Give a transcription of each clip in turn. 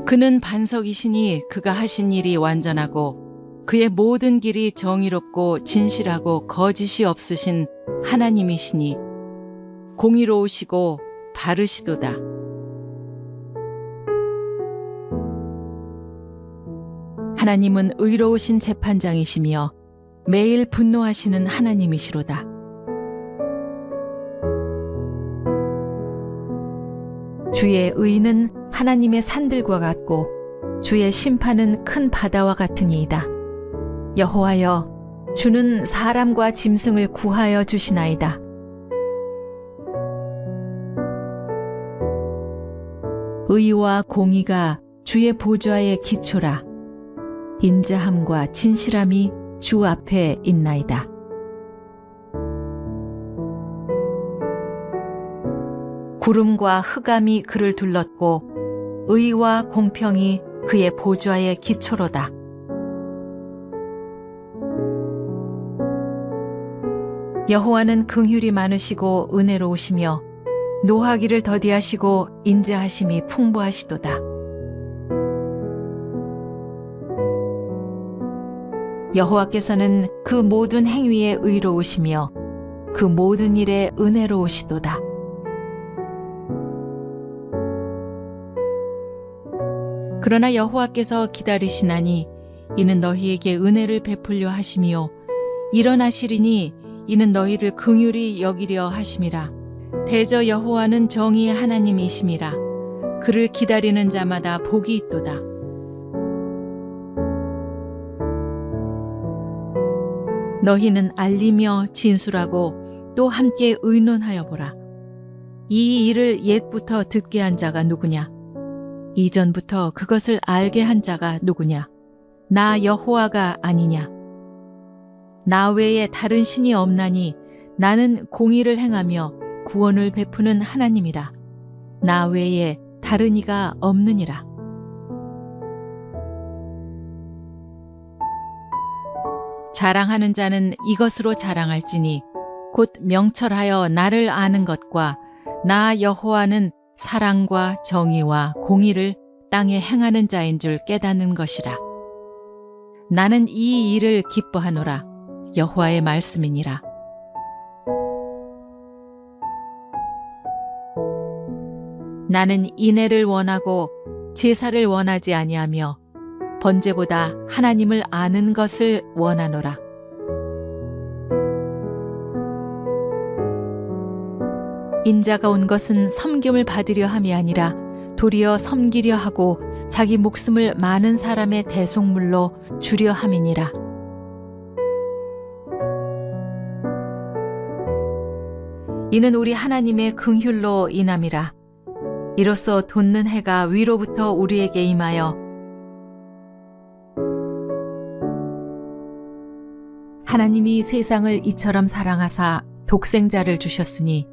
그는 반석이시니 그가 하신 일이 완전하고 그의 모든 길이 정의롭고 진실하고 거짓이 없으신 하나님이시니 공의로우시고 바르시도다. 하나님은 의로우신 재판장이시며 매일 분노하시는 하나님이시로다. 주의 의는 하나님의 산들과 같고 주의 심판은 큰 바다와 같으니이다. 여호와여, 주는 사람과 짐승을 구하여 주시나이다. 의와 공의가 주의 보좌의 기초라. 인자함과 진실함이 주 앞에 있나이다. 구름과 흑암이 그를 둘렀고 의와 공평이 그의 보좌의 기초로다. 여호와는 긍휼이 많으시고 은혜로우시며 노하기를 더디하시고 인자하심이 풍부하시도다. 여호와께서는 그 모든 행위에 의로우시며 그 모든 일에 은혜로우시도다. 그러나 여호와께서 기다리시나니 이는 너희에게 은혜를 베풀려 하심이요 일어나시리니 이는 너희를 긍휼히 여기려 하심이라. 대저 여호와는 정의의 하나님이심이라. 그를 기다리는 자마다 복이 있도다. 너희는 알리며 진술하고 또 함께 의논하여 보라. 이 일을 옛부터 듣게 한 자가 누구냐? 이전부터 그것을 알게 한 자가 누구냐? 나 여호와가 아니냐? 나 외에 다른 신이 없나니 나는 공의를 행하며 구원을 베푸는 하나님이라. 나 외에 다른 이가 없느니라. 자랑하는 자는 이것으로 자랑할지니 곧 명철하여 나를 아는 것과 나 여호와는 사랑과 정의와 공의를 땅에 행하는 자인 줄 깨닫는 것이라. 나는 이 일을 기뻐하노라. 여호와의 말씀이니라. 나는 인애를 원하고 제사를 원하지 아니하며 번제보다 하나님을 아는 것을 원하노라. 인자가 온 것은 섬김을 받으려 함이 아니라 도리어 섬기려 하고 자기 목숨을 많은 사람의 대속물로 주려 함이니라. 이는 우리 하나님의 긍휼로 인함이라. 이로써 돋는 해가 위로부터 우리에게 임하여 하나님이 세상을 이처럼 사랑하사 독생자를 주셨으니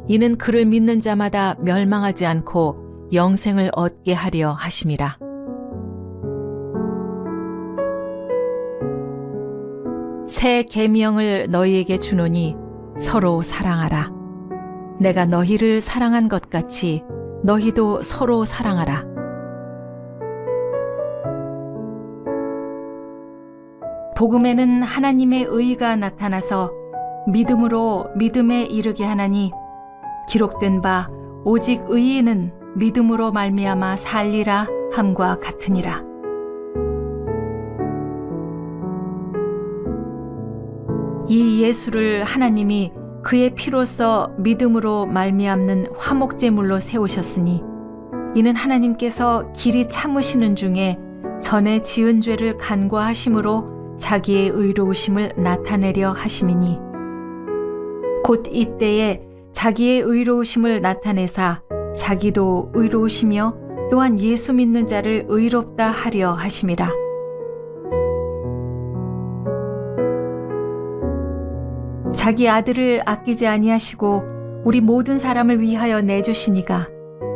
이는 그를 믿는 자마다 멸망하지 않고 영생을 얻게 하려 하심이라. 새 계명을 너희에게 주노니 서로 사랑하라. 내가 너희를 사랑한 것 같이 너희도 서로 사랑하라. 복음에는 하나님의 의가 나타나서 믿음으로 믿음에 이르게 하나니 기록된 바 오직 의인은 믿음으로 말미암아 살리라 함과 같으니라. 이 예수를 하나님이 그의 피로써 믿음으로 말미암는 화목제물로 세우셨으니 이는 하나님께서 길이 참으시는 중에 전에 지은 죄를 간과하심으로 자기의 의로우심을 나타내려 하심이니 곧 이때에 자기의 의로우심을 나타내사 자기도 의로우시며 또한 예수 믿는 자를 의롭다 하려 하심이라. 자기 아들을 아끼지 아니하시고 우리 모든 사람을 위하여 내주시니가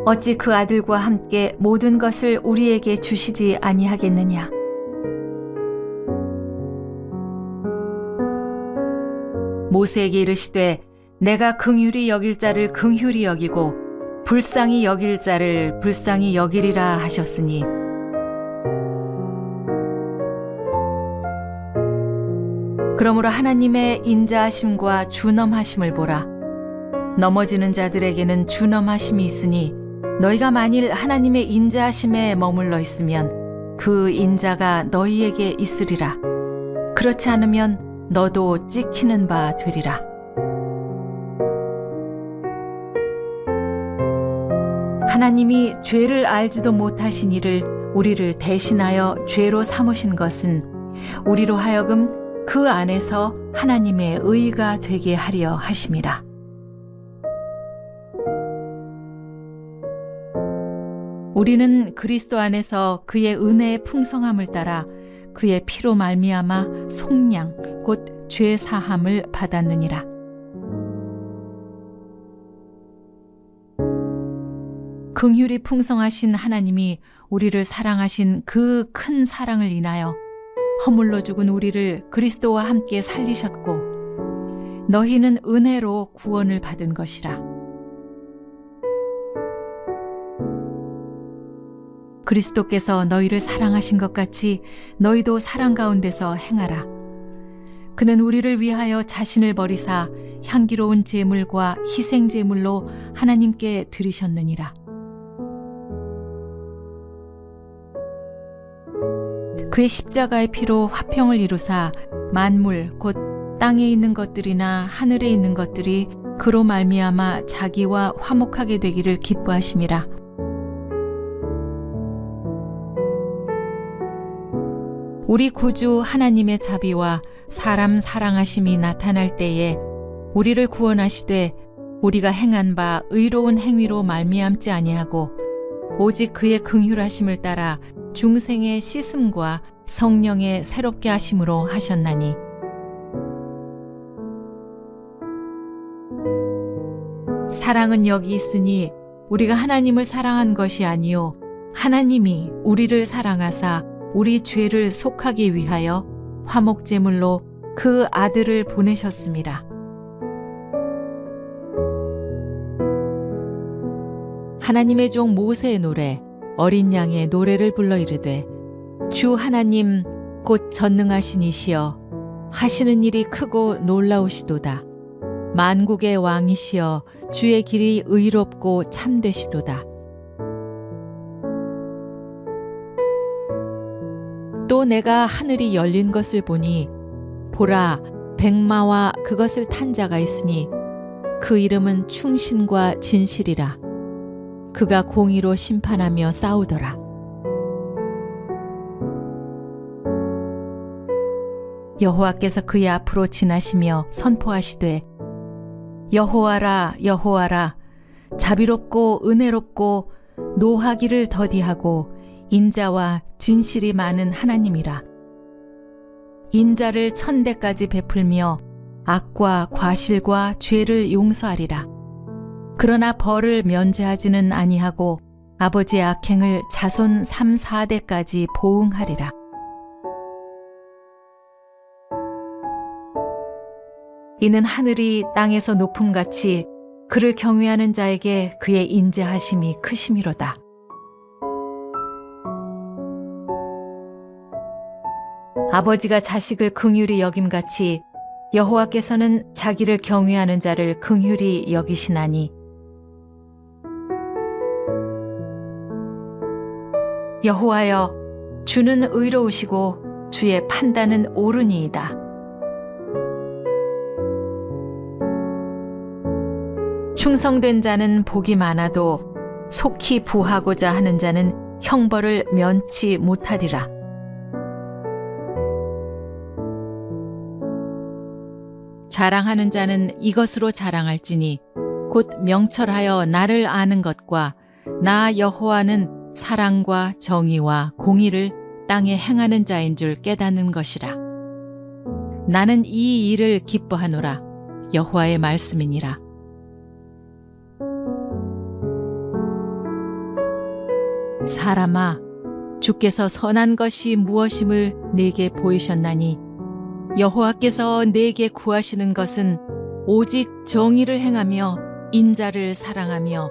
어찌 그 아들과 함께 모든 것을 우리에게 주시지 아니하겠느냐. 모세에게 이르시되 내가 긍휼히 여길 자를 긍휼히 여기고 불쌍히 여길 자를 불쌍히 여기리라 하셨으니 그러므로 하나님의 인자하심과 준엄하심을 보라. 넘어지는 자들에게는 준엄하심이 있으니 너희가 만일 하나님의 인자하심에 머물러 있으면 그 인자가 너희에게 있으리라. 그렇지 않으면 너도 찍히는 바 되리라. 하나님이 죄를 알지도 못하신 이를 우리를 대신하여 죄로 삼으신 것은 우리로 하여금 그 안에서 하나님의 의가 되게 하려 하심이라. 우리는 그리스도 안에서 그의 은혜의 풍성함을 따라 그의 피로 말미암아 속량 곧 죄 사함을 받았느니라. 긍휼이 풍성하신 하나님이 우리를 사랑하신 그 큰 사랑을 인하여 허물로 죽은 우리를 그리스도와 함께 살리셨고 너희는 은혜로 구원을 받은 것이라. 그리스도께서 너희를 사랑하신 것 같이 너희도 사랑 가운데서 행하라. 그는 우리를 위하여 자신을 버리사 향기로운 제물과 희생 제물로 하나님께 드리셨느니라. 그의 십자가의 피로 화평을 이루사 만물 곧 땅에 있는 것들이나 하늘에 있는 것들이 그로 말미암아 자기와 화목하게 되기를 기뻐하심이라. 우리 구주 하나님의 자비와 사람 사랑하심이 나타날 때에 우리를 구원하시되 우리가 행한 바 의로운 행위로 말미암지 아니하고 오직 그의 긍휼하심을 따라 중생의 씻음과 성령의 새롭게 하심으로 하셨나니 사랑은 여기 있으니 우리가 하나님을 사랑한 것이 아니요 하나님이 우리를 사랑하사 우리 죄를 속하기 위하여 화목제물로 그 아들을 보내셨습니다. 하나님의 종 모세의 노래 어린 양의 노래를 불러 이르되 주 하나님 곧 전능하신 이시여 하시는 일이 크고 놀라우시도다. 만국의 왕이시여 주의 길이 의롭고 참되시도다. 또 내가 하늘이 열린 것을 보니 보라 백마와 그것을 탄 자가 있으니 그 이름은 충신과 진실이라. 그가 공의로 심판하며 싸우더라. 여호와께서 그의 앞으로 지나시며 선포하시되 여호와라 여호와라 자비롭고 은혜롭고 노하기를 더디하고 인자와 진실이 많은 하나님이라. 인자를 천대까지 베풀며 악과 과실과 죄를 용서하리라. 그러나 벌을 면제하지는 아니하고 아버지의 악행을 자손 3, 4대까지 보응하리라. 이는 하늘이 땅에서 높음같이 그를 경외하는 자에게 그의 인자하심이 크심이로다. 아버지가 자식을 긍휼히 여김같이 여호와께서는 자기를 경외하는 자를 긍휼히 여기시나니 여호와여 주는 의로우시고 주의 판단은 옳으니이다. 충성된 자는 복이 많아도 속히 부하고자 하는 자는 형벌을 면치 못하리라. 자랑하는 자는 이것으로 자랑할지니 곧 명철하여 나를 아는 것과 나 여호와는 사랑과 정의와 공의를 땅에 행하는 자인 줄 깨닫는 것이라. 나는 이 일을 기뻐하노라. 여호와의 말씀이니라. 사람아, 주께서 선한 것이 무엇임을 내게 보이셨나니 여호와께서 내게 구하시는 것은 오직 정의를 행하며 인자를 사랑하며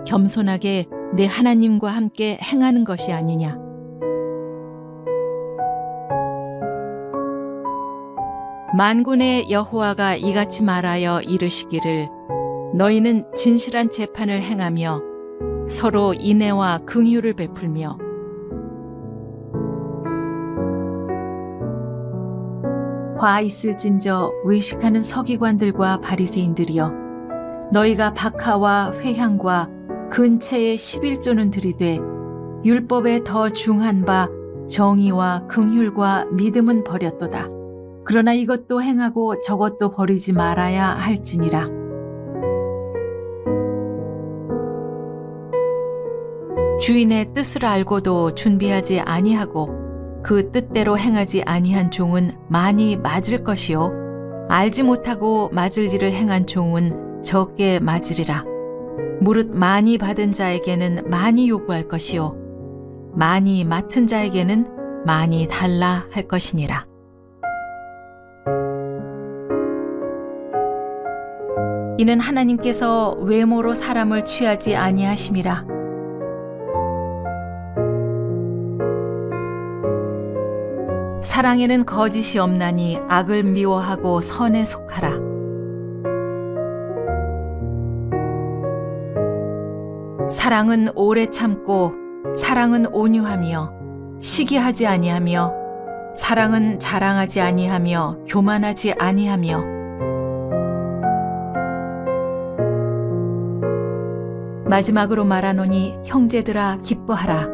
겸손하게 내 하나님과 함께 행하는 것이 아니냐. 만군의 여호와가 이같이 말하여 이르시기를 너희는 진실한 재판을 행하며 서로 인애와 긍휼을 베풀며 화 있을진저 외식하는 서기관들과 바리새인들이여 너희가 박하와 회향과 근체의 11조는 들이되 율법에 더 중한 바 정의와 긍휼과 믿음은 버렸도다. 그러나 이것도 행하고 저것도 버리지 말아야 할지니라. 주인의 뜻을 알고도 준비하지 아니하고 그 뜻대로 행하지 아니한 종은 많이 맞을 것이요 알지 못하고 맞을 일을 행한 종은 적게 맞으리라. 무릇 많이 받은 자에게는 많이 요구할 것이요 많이 맡은 자에게는 많이 달라 할 것이니라. 이는 하나님께서 외모로 사람을 취하지 아니하심이라. 사랑에는 거짓이 없나니 악을 미워하고 선에 속하라. 사랑은 오래 참고 사랑은 온유하며 시기하지 아니하며 사랑은 자랑하지 아니하며 교만하지 아니하며 마지막으로 말하노니 형제들아 기뻐하라.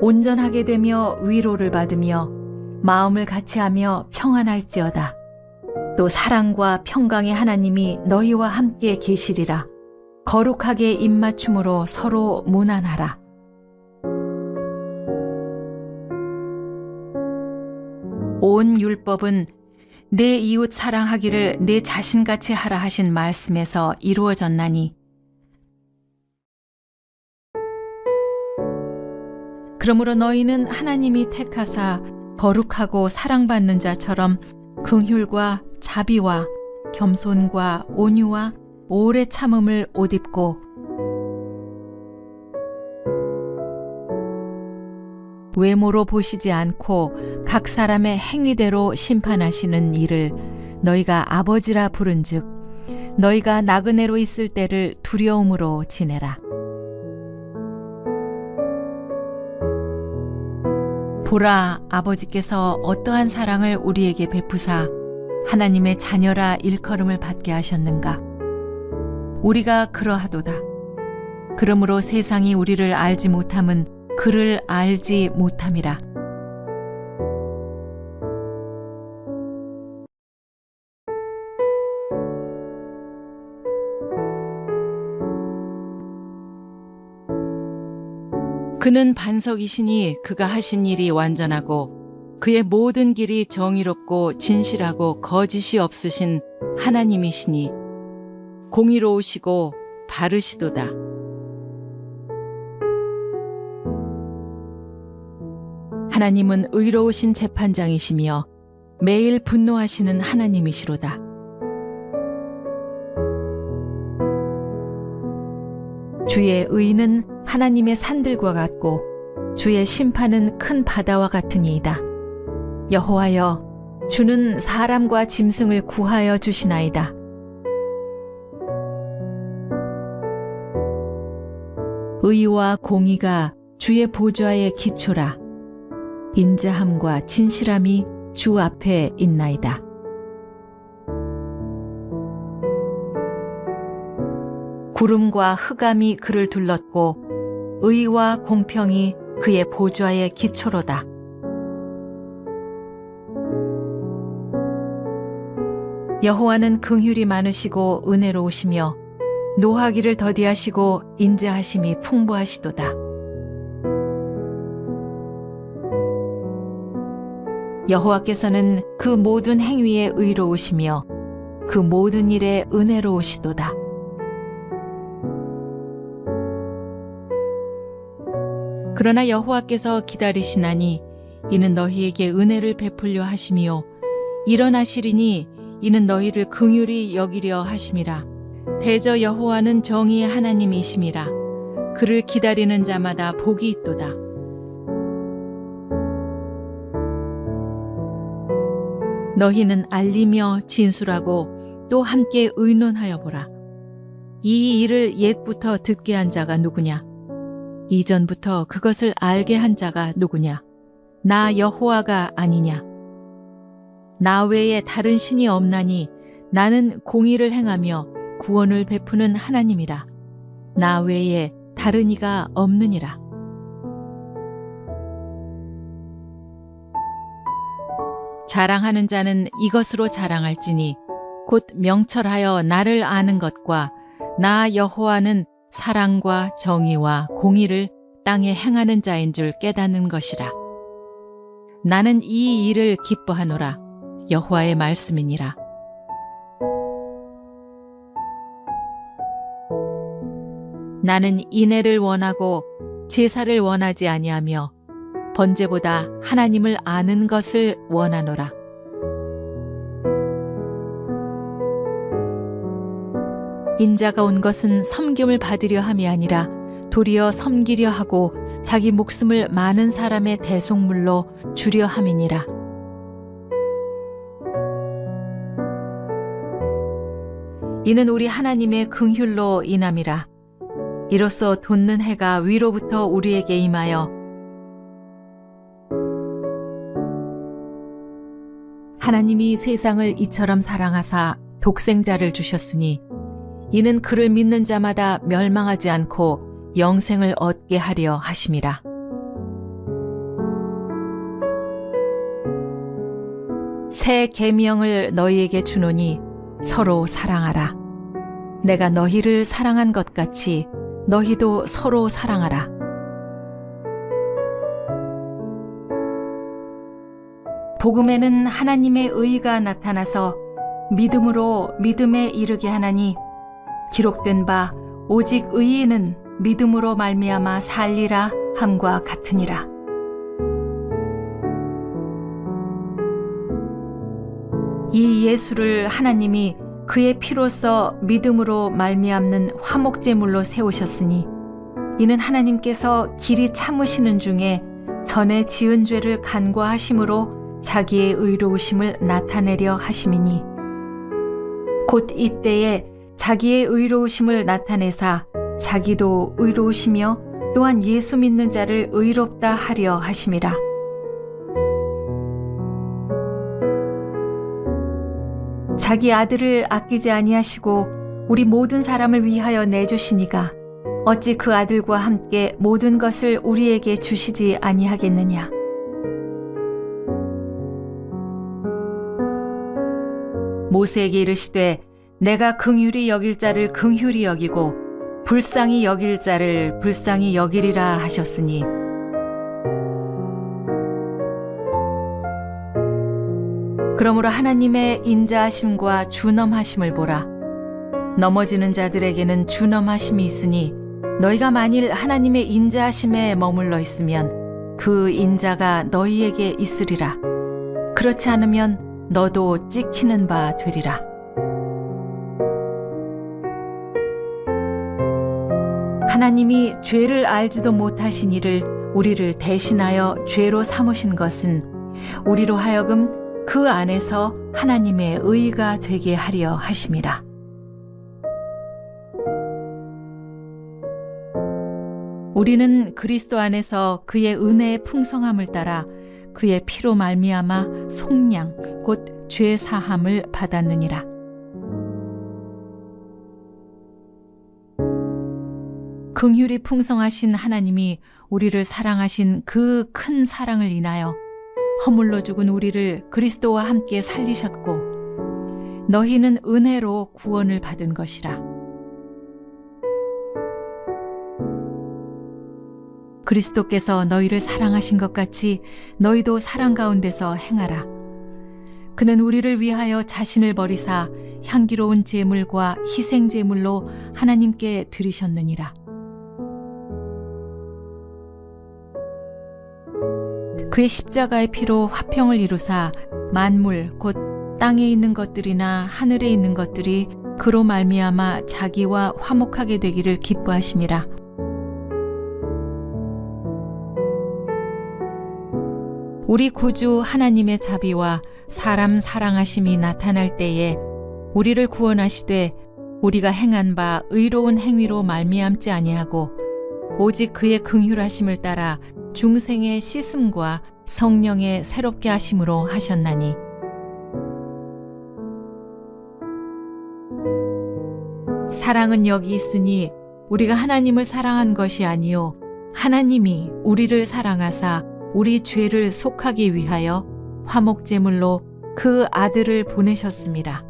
온전하게 되며 위로를 받으며 마음을 같이하며 평안할지어다. 또 사랑과 평강의 하나님이 너희와 함께 계시리라. 거룩하게 입맞춤으로 서로 무난하라. 온 율법은 내 이웃 사랑하기를 내 자신같이 하라 하신 말씀에서 이루어졌나니 그러므로 너희는 하나님이 택하사 거룩하고 사랑받는 자처럼 긍휼과 자비와 겸손과 온유와 오래 참음을 옷 입고 외모로 보시지 않고 각 사람의 행위대로 심판하시는 이를 너희가 아버지라 부른즉 너희가 나그네로 있을 때를 두려움으로 지내라. 보라, 아버지께서 어떠한 사랑을 우리에게 베푸사 하나님의 자녀라 일컬음을 받게 하셨는가. 우리가 그러하도다. 그러므로 세상이 우리를 알지 못함은 그를 알지 못함이라. 그는 반석이시니 그가 하신 일이 완전하고 그의 모든 길이 정의롭고 진실하고 거짓이 없으신 하나님이시니 공의로우시고 바르시도다. 하나님은 의로우신 재판장이시며 매일 분노하시는 하나님이시로다. 주의 의는 하나님의 산들과 같고 주의 심판은 큰 바다와 같으니이다. 여호와여, 주는 사람과 짐승을 구하여 주시나이다. 의와 공의가 주의 보좌의 기초라. 인자함과 진실함이 주 앞에 있나이다. 구름과 흑암이 그를 둘렀고 의와 공평이 그의 보좌의 기초로다. 여호와는 긍휼이 많으시고 은혜로우시며 노하기를 더디하시고 인자하심이 풍부하시도다. 여호와께서는 그 모든 행위에 의로우시며 그 모든 일에 은혜로우시도다. 그러나 여호와께서 기다리시나니 이는 너희에게 은혜를 베풀려 하심이요 일어나시리니 이는 너희를 긍휼히 여기려 하심이라. 대저 여호와는 정의의 하나님이심이라. 그를 기다리는 자마다 복이 있도다. 너희는 알리며 진술하고 또 함께 의논하여 보라. 이 일을 옛부터 듣게 한 자가 누구냐? 이전부터 그것을 알게 한 자가 누구냐? 나 여호와가 아니냐? 나 외에 다른 신이 없나니 나는 공의를 행하며 구원을 베푸는 하나님이라. 나 외에 다른 이가 없느니라. 자랑하는 자는 이것으로 자랑할지니 곧 명철하여 나를 아는 것과 나 여호와는 사랑과 정의와 공의를 땅에 행하는 자인 줄 깨닫는 것이라. 나는 이 일을 기뻐하노라. 여호와의 말씀이니라. 나는 인애를 원하고 제사를 원하지 아니하며 번제보다 하나님을 아는 것을 원하노라. 인자가 온 것은 섬김을 받으려 함이 아니라 도리어 섬기려 하고 자기 목숨을 많은 사람의 대속물로 주려 함이니라. 이는 우리 하나님의 긍휼로 인함이라. 이로써 돋는 해가 위로부터 우리에게 임하여 하나님이 세상을 이처럼 사랑하사 독생자를 주셨으니 이는 그를 믿는 자마다 멸망하지 않고 영생을 얻게 하려 하심이라. 새 계명을 너희에게 주노니 서로 사랑하라. 내가 너희를 사랑한 것 같이 너희도 서로 사랑하라. 복음에는 하나님의 의가 나타나서 믿음으로 믿음에 이르게 하나니 기록된 바 오직 의인은 믿음으로 말미암아 살리라 함과 같으니라. 이 예수를 하나님이 그의 피로써 믿음으로 말미암는 화목제물로 세우셨으니 이는 하나님께서 길이 참으시는 중에 전에 지은 죄를 간과하심으로 자기의 의로우심을 나타내려 하심이니 곧 이때에 자기의 의로우심을 나타내사 자기도 의로우시며 또한 예수 믿는 자를 의롭다 하려 하심이라. 자기 아들을 아끼지 아니하시고 우리 모든 사람을 위하여 내주시니가 어찌 그 아들과 함께 모든 것을 우리에게 주시지 아니하겠느냐. 모세에게 이르시되 내가 긍휼히 여길 자를 긍휼히 여기고 불쌍히 여길 자를 불쌍히 여기리라 하셨으니 그러므로 하나님의 인자하심과 준엄하심을 보라. 넘어지는 자들에게는 준엄하심이 있으니 너희가 만일 하나님의 인자하심에 머물러 있으면 그 인자가 너희에게 있으리라. 그렇지 않으면 너도 찍히는 바 되리라. 하나님이 죄를 알지도 못하신 이를 우리를 대신하여 죄로 삼으신 것은 우리로 하여금 그 안에서 하나님의 의가 되게 하려 하심이라. 우리는 그리스도 안에서 그의 은혜의 풍성함을 따라 그의 피로 말미암아 속량 곧 죄 사함을 받았느니라. 긍휼이 풍성하신 하나님이 우리를 사랑하신 그 큰 사랑을 인하여 허물로 죽은 우리를 그리스도와 함께 살리셨고 너희는 은혜로 구원을 받은 것이라. 그리스도께서 너희를 사랑하신 것 같이 너희도 사랑 가운데서 행하라. 그는 우리를 위하여 자신을 버리사 향기로운 제물과 희생 제물로 하나님께 드리셨느니라. 그의 십자가의 피로 화평을 이루사 만물 곧 땅에 있는 것들이나 하늘에 있는 것들이 그로 말미암아 자기와 화목하게 되기를 기뻐하심이라. 우리 구주 하나님의 자비와 사람 사랑하심이 나타날 때에 우리를 구원하시되 우리가 행한 바 의로운 행위로 말미암지 아니하고 오직 그의 긍휼하심을 따라 중생의 씻음과 성령의 새롭게 하심으로 하셨나니 사랑은 여기 있으니 우리가 하나님을 사랑한 것이 아니요 하나님이 우리를 사랑하사 우리 죄를 속하기 위하여 화목제물로 그 아들을 보내셨습니다.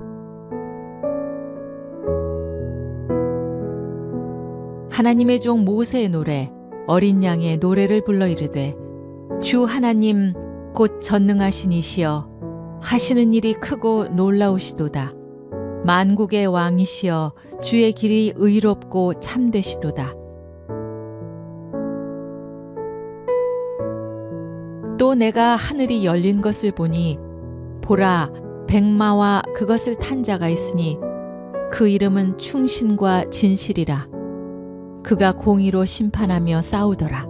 하나님의 종 모세의 노래 어린 양의 노래를 불러 이르되 주 하나님 곧 전능하신 이시여 하시는 일이 크고 놀라우시도다. 만국의 왕이시여 주의 길이 의롭고 참되시도다. 또 내가 하늘이 열린 것을 보니 보라 백마와 그것을 탄 자가 있으니 그 이름은 충신과 진실이라. 그가 공의로 심판하며 싸우더라.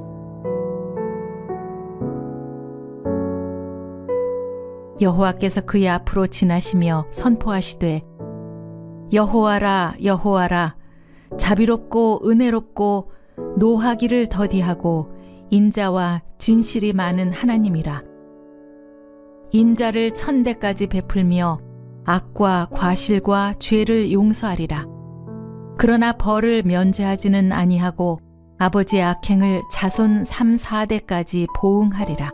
여호와께서 그의 앞으로 지나시며 선포하시되 여호와라 여호와라 자비롭고 은혜롭고 노하기를 더디하고 인자와 진실이 많은 하나님이라. 인자를 천대까지 베풀며 악과 과실과 죄를 용서하리라. 그러나 벌을 면제하지는 아니하고 아버지의 악행을 자손 3, 4대까지 보응하리라.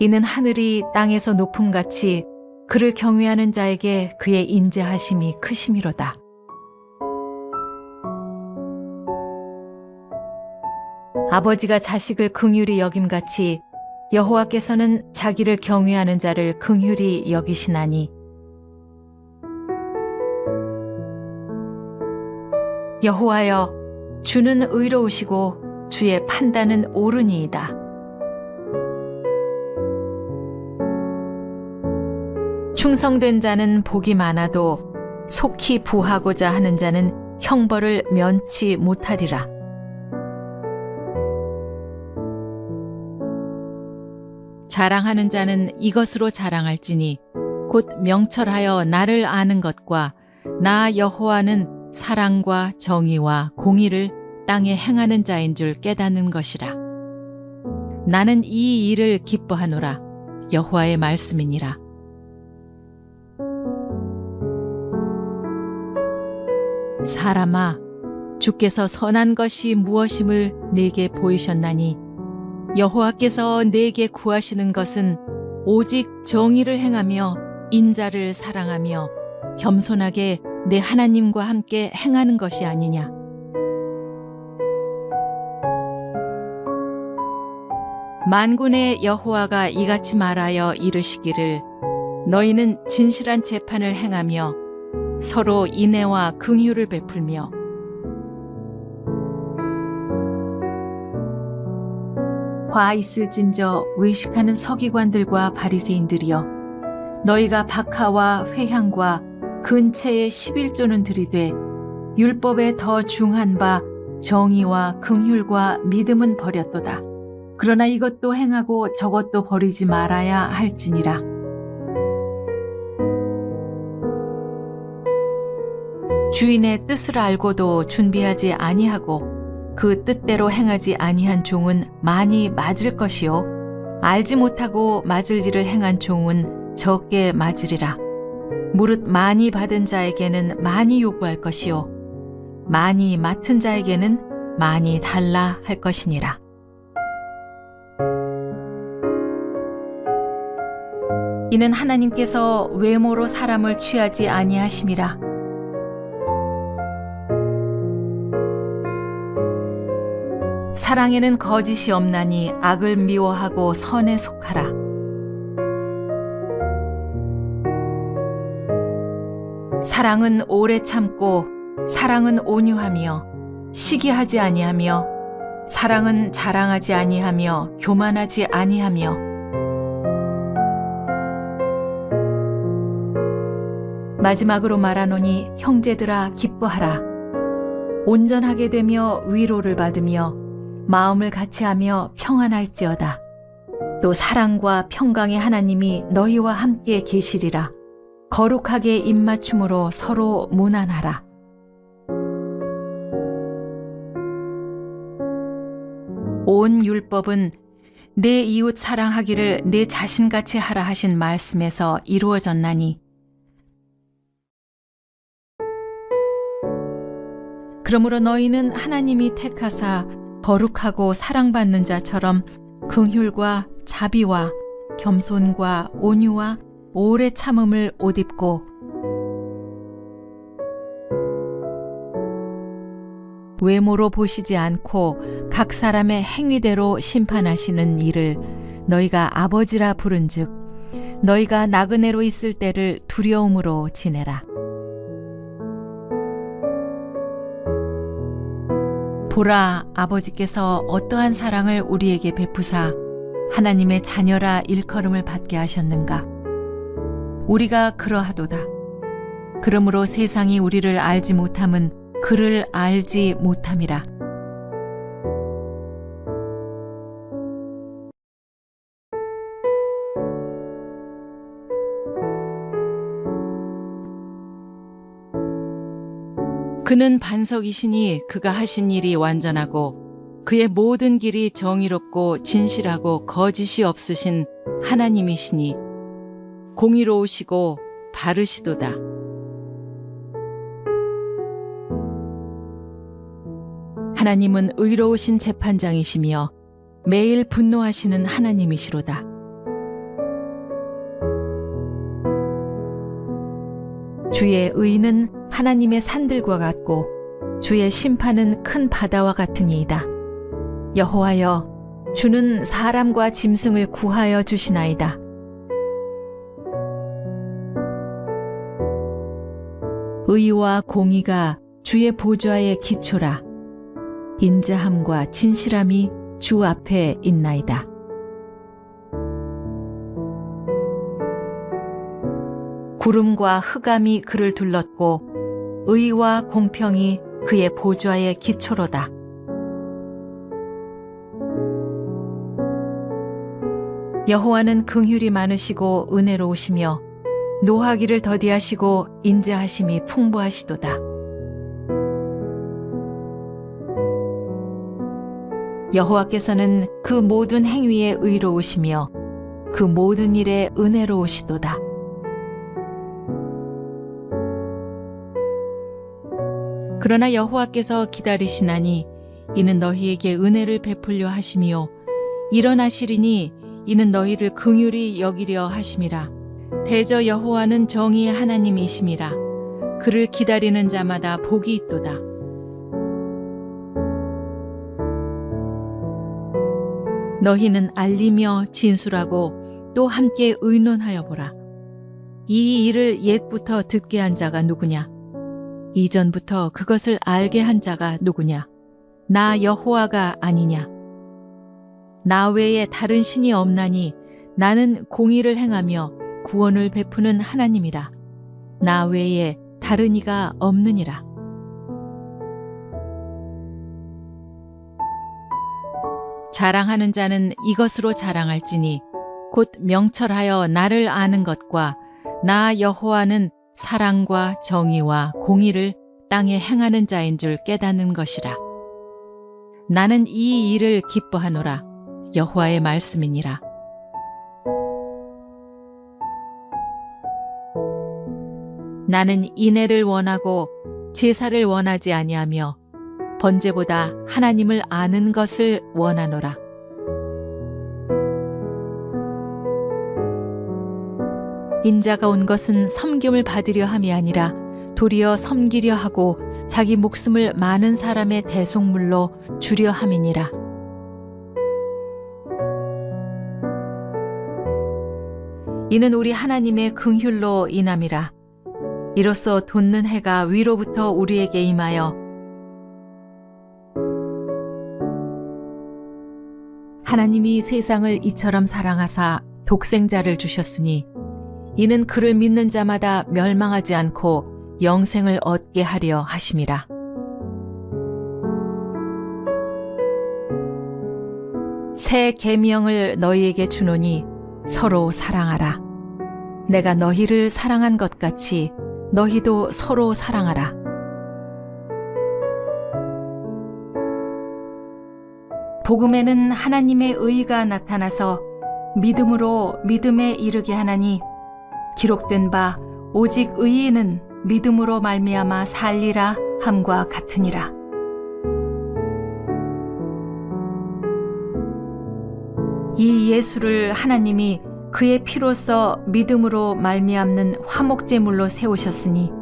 이는 하늘이 땅에서 높음같이 그를 경외하는 자에게 그의 인자하심이 크심이로다. 아버지가 자식을 긍휼히 여김같이 여호와께서는 자기를 경외하는 자를 긍휼히 여기시나니 여호와여 주는 의로우시고 주의 판단은 옳으니이다. 충성된 자는 복이 많아도 속히 부하고자 하는 자는 형벌을 면치 못하리라. 자랑하는 자는 이것으로 자랑할지니 곧 명철하여 나를 아는 것과 나 여호와는 사랑과 정의와 공의를 땅에 행하는 자인 줄 깨닫는 것이라. 나는 이 일을 기뻐하노라. 여호와의 말씀이니라. 사람아, 주께서 선한 것이 무엇임을 내게 보이셨나니 여호와께서 내게 구하시는 것은 오직 정의를 행하며 인자를 사랑하며 겸손하게 내 하나님과 함께 행하는 것이 아니냐. 만군의 여호와가 이같이 말하여 이르시기를 너희는 진실한 재판을 행하며 서로 인애와 긍휼을 베풀며 화 있을진저 외식하는 서기관들과 바리새인들이여 너희가 박하와 회향과 근체의 11조는 들이되 율법에 더 중한 바 정의와 긍휼과 믿음은 버렸도다. 그러나 이것도 행하고 저것도 버리지 말아야 할지니라. 주인의 뜻을 알고도 준비하지 아니하고 그 뜻대로 행하지 아니한 종은 많이 맞을 것이요 알지 못하고 맞을 일을 행한 종은 적게 맞으리라. 무릇 많이 받은 자에게는 많이 요구할 것이요 많이 맡은 자에게는 많이 달라 할 것이니라. 이는 하나님께서 외모로 사람을 취하지 아니하심이라. 사랑에는 거짓이 없나니 악을 미워하고 선에 속하라. 사랑은 오래 참고 사랑은 온유하며 시기하지 아니하며 사랑은 자랑하지 아니하며 교만하지 아니하며 마지막으로 말하노니 형제들아 기뻐하라. 온전하게 되며 위로를 받으며 마음을 같이하며 평안할지어다. 또 사랑과 평강의 하나님이 너희와 함께 계시리라. 거룩하게 입맞춤으로 서로 문안하라. 온 율법은 내 이웃 사랑하기를 내 자신같이 하라 하신 말씀에서 이루어졌나니 그러므로 너희는 하나님이 택하사 거룩하고 사랑받는 자처럼 긍휼과 자비와 겸손과 온유와 오래 참음을 옷 입고 외모로 보시지 않고 각 사람의 행위대로 심판하시는 이를 너희가 아버지라 부른즉 너희가 나그네로 있을 때를 두려움으로 지내라. 보라, 아버지께서 어떠한 사랑을 우리에게 베푸사 하나님의 자녀라 일컬음을 받게 하셨는가. 우리가 그러하도다. 그러므로 세상이 우리를 알지 못함은 그를 알지 못함이라. 그는 반석이시니 그가 하신 일이 완전하고 그의 모든 길이 정의롭고 진실하고 거짓이 없으신 하나님이시니 공의로우시고 바르시도다. 하나님은 의로우신 재판장이시며 매일 분노하시는 하나님이시로다. 주의 의는 하나님의 산들과 같고 주의 심판은 큰 바다와 같으니이다. 여호와여, 주는 사람과 짐승을 구하여 주시나이다. 의와 공의가 주의 보좌의 기초라. 인자함과 진실함이 주 앞에 있나이다. 구름과 흑암이 그를 둘렀고 의와 공평이 그의 보좌의 기초로다. 여호와는 긍휼이 많으시고 은혜로우시며 노하기를 더디하시고 인자하심이 풍부하시도다. 여호와께서는 그 모든 행위에 의로우시며 그 모든 일에 은혜로우시도다. 그러나 여호와께서 기다리시나니 이는 너희에게 은혜를 베풀려 하심이요 일어나시리니 이는 너희를 긍휼히 여기려 하심이라. 대저 여호와는 정의의 하나님이심이라. 그를 기다리는 자마다 복이 있도다. 너희는 알리며 진술하고 또 함께 의논하여 보라. 이 일을 옛부터 듣게 한 자가 누구냐? 이전부터 그것을 알게 한 자가 누구냐? 나 여호와가 아니냐? 나 외에 다른 신이 없나니 나는 공의를 행하며 구원을 베푸는 하나님이라. 나 외에 다른 이가 없느니라. 자랑하는 자는 이것으로 자랑할지니 곧 명철하여 나를 아는 것과 나 여호와는 사랑과 정의와 공의를 땅에 행하는 자인 줄 깨닫는 것이라. 나는 이 일을 기뻐하노라. 여호와의 말씀이니라. 나는 인애를 원하고 제사를 원하지 아니하며 번제보다 하나님을 아는 것을 원하노라. 인자가 온 것은 섬김을 받으려 함이 아니라 도리어 섬기려 하고 자기 목숨을 많은 사람의 대속물로 주려 함이니라. 이는 우리 하나님의 긍휼로 인함이라. 이로써 돋는 해가 위로부터 우리에게 임하여 하나님이 세상을 이처럼 사랑하사 독생자를 주셨으니 이는 그를 믿는 자마다 멸망하지 않고 영생을 얻게 하려 하심이라. 새 계명을 너희에게 주노니 서로 사랑하라. 내가 너희를 사랑한 것 같이 너희도 서로 사랑하라. 복음에는 하나님의 의가 나타나서 믿음으로 믿음에 이르게 하나니 기록된 바 오직 의인은 믿음으로 말미암아 살리라 함과 같으니라. 이 예수를 하나님이 그의 피로써 믿음으로 말미암는 화목제물로 세우셨으니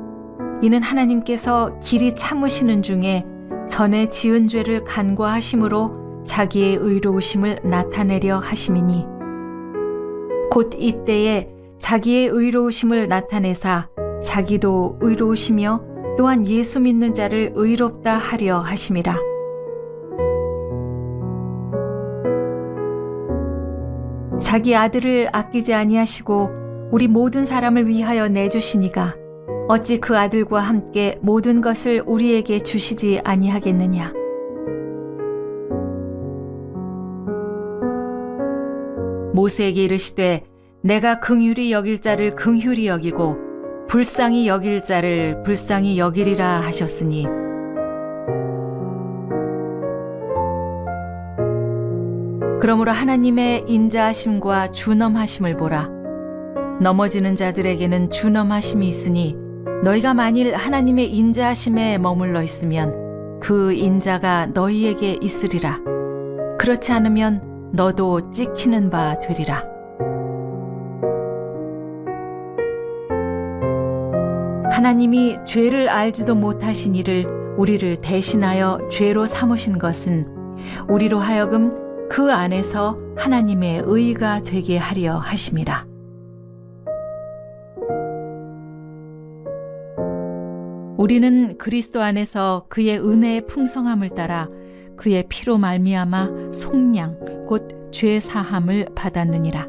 이는 하나님께서 길이 참으시는 중에 전에 지은 죄를 간과하심으로 자기의 의로우심을 나타내려 하심이니 곧 이때에 자기의 의로우심을 나타내사 자기도 의로우시며 또한 예수 믿는 자를 의롭다 하려 하심이라. 자기 아들을 아끼지 아니하시고 우리 모든 사람을 위하여 내주시니가 어찌 그 아들과 함께 모든 것을 우리에게 주시지 아니하겠느냐. 모세에게 이르시되 내가 긍휼히 여길 자를 긍휼히 여기고 불쌍히 여길 자를 불쌍히 여기리라 하셨으니 그러므로 하나님의 인자하심과 준엄하심을 보라. 넘어지는 자들에게는 준엄하심이 있으니 너희가 만일 하나님의 인자하심에 머물러 있으면 그 인자가 너희에게 있으리라. 그렇지 않으면 너도 찍히는 바 되리라. 하나님이 죄를 알지도 못하신 이를 우리를 대신하여 죄로 삼으신 것은 우리로 하여금 그 안에서 하나님의 의가 되게 하려 하심이라. 우리는 그리스도 안에서 그의 은혜의 풍성함을 따라 그의 피로 말미암아 속량 곧 죄 사함을 받았느니라.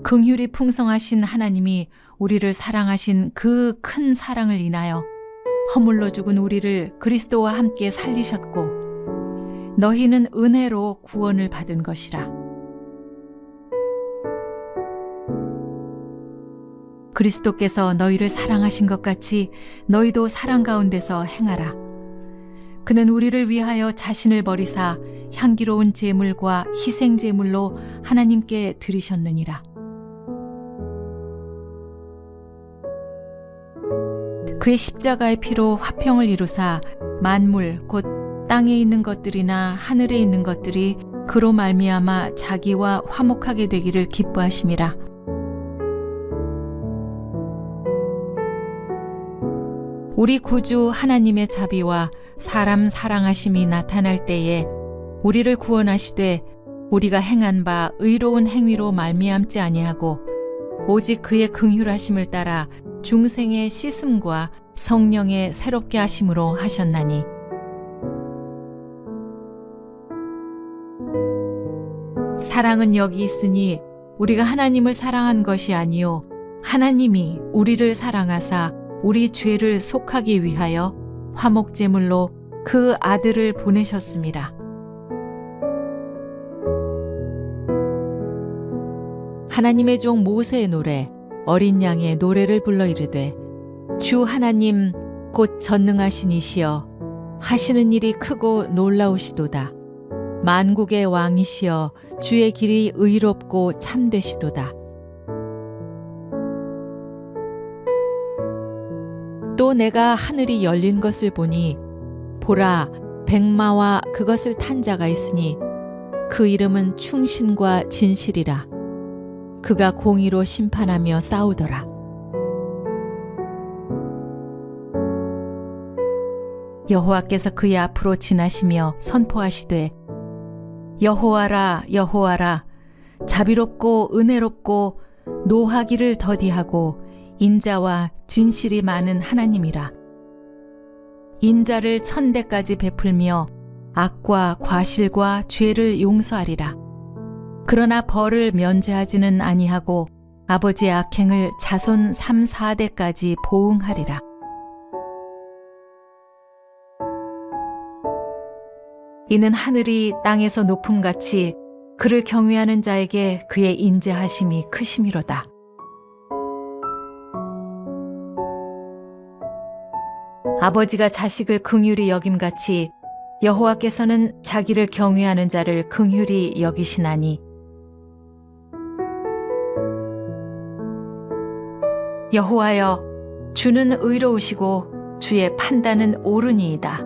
긍휼이 풍성하신 하나님이 우리를 사랑하신 그 큰 사랑을 인하여 허물로 죽은 우리를 그리스도와 함께 살리셨고 너희는 은혜로 구원을 받은 것이라. 그리스도께서 너희를 사랑하신 것 같이 너희도 사랑 가운데서 행하라. 그는 우리를 위하여 자신을 버리사 향기로운 제물과 희생 제물로 하나님께 드리셨느니라. 그의 십자가의 피로 화평을 이루사 만물 곧 땅에 있는 것들이나 하늘에 있는 것들이 그로 말미암아 자기와 화목하게 되기를 기뻐하심이라. 우리 구주 하나님의 자비와 사람 사랑하심이 나타날 때에 우리를 구원하시되 우리가 행한 바 의로운 행위로 말미암지 아니하고 오직 그의 긍휼하심을 따라 중생의 씻음과 성령의 새롭게 하심으로 하셨나니 사랑은 여기 있으니 우리가 하나님을 사랑한 것이 아니요 하나님이 우리를 사랑하사 우리 죄를 속하기 위하여 화목제물로 그 아들을 보내셨습니다. 하나님의 종 모세의 노래 어린 양의 노래를 불러 이르되 주 하나님 곧 전능하신 이시여 하시는 일이 크고 놀라우시도다. 만국의 왕이시여 주의 길이 의롭고 참되시도다. 또 내가 하늘이 열린 것을 보니 보라 백마와 그것을 탄 자가 있으니 그 이름은 충신과 진실이라. 그가 공의로 심판하며 싸우더라. 여호와께서 그의 앞으로 지나시며 선포하시되 여호와라 여호와라 자비롭고 은혜롭고 노하기를 더디하고 인자와 진실이 많은 하나님이라. 인자를 1000대까지 베풀며 악과 과실과 죄를 용서하리라. 그러나 벌을 면제하지는 아니하고 아버지의 악행을 자손 3, 4대까지 보응하리라. 이는 하늘이 땅에서 높음같이 그를 경외하는 자에게 그의 인자하심이 크심이로다. 아버지가 자식을 긍휼히 여김같이 여호와께서는 자기를 경외하는 자를 긍휼히 여기시나니 여호와여, 주는 의로우시고 주의 판단은 옳으니이다.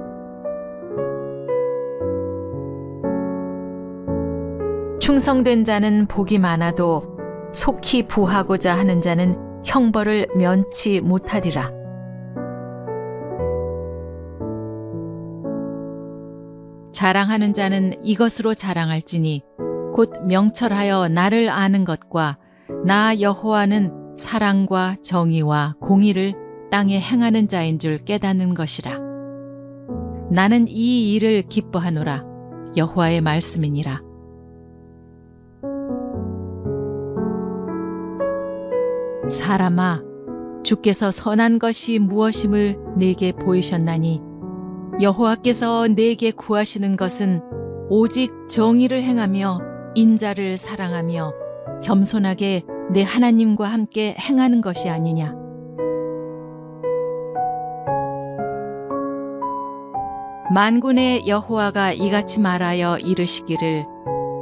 충성된 자는 복이 많아도 속히 부하고자 하는 자는 형벌을 면치 못하리라. 자랑하는 자는 이것으로 자랑할지니 곧 명철하여 나를 아는 것과 나 여호와는 사랑과 정의와 공의를 땅에 행하는 자인 줄 깨닫는 것이라. 나는 이 일을 기뻐하노라. 여호와의 말씀이니라. 사람아, 주께서 선한 것이 무엇임을 내게 보이셨나니 여호와께서 내게 구하시는 것은 오직 정의를 행하며 인자를 사랑하며 겸손하게 내 하나님과 함께 행하는 것이 아니냐. 만군의 여호와가 이같이 말하여 이르시기를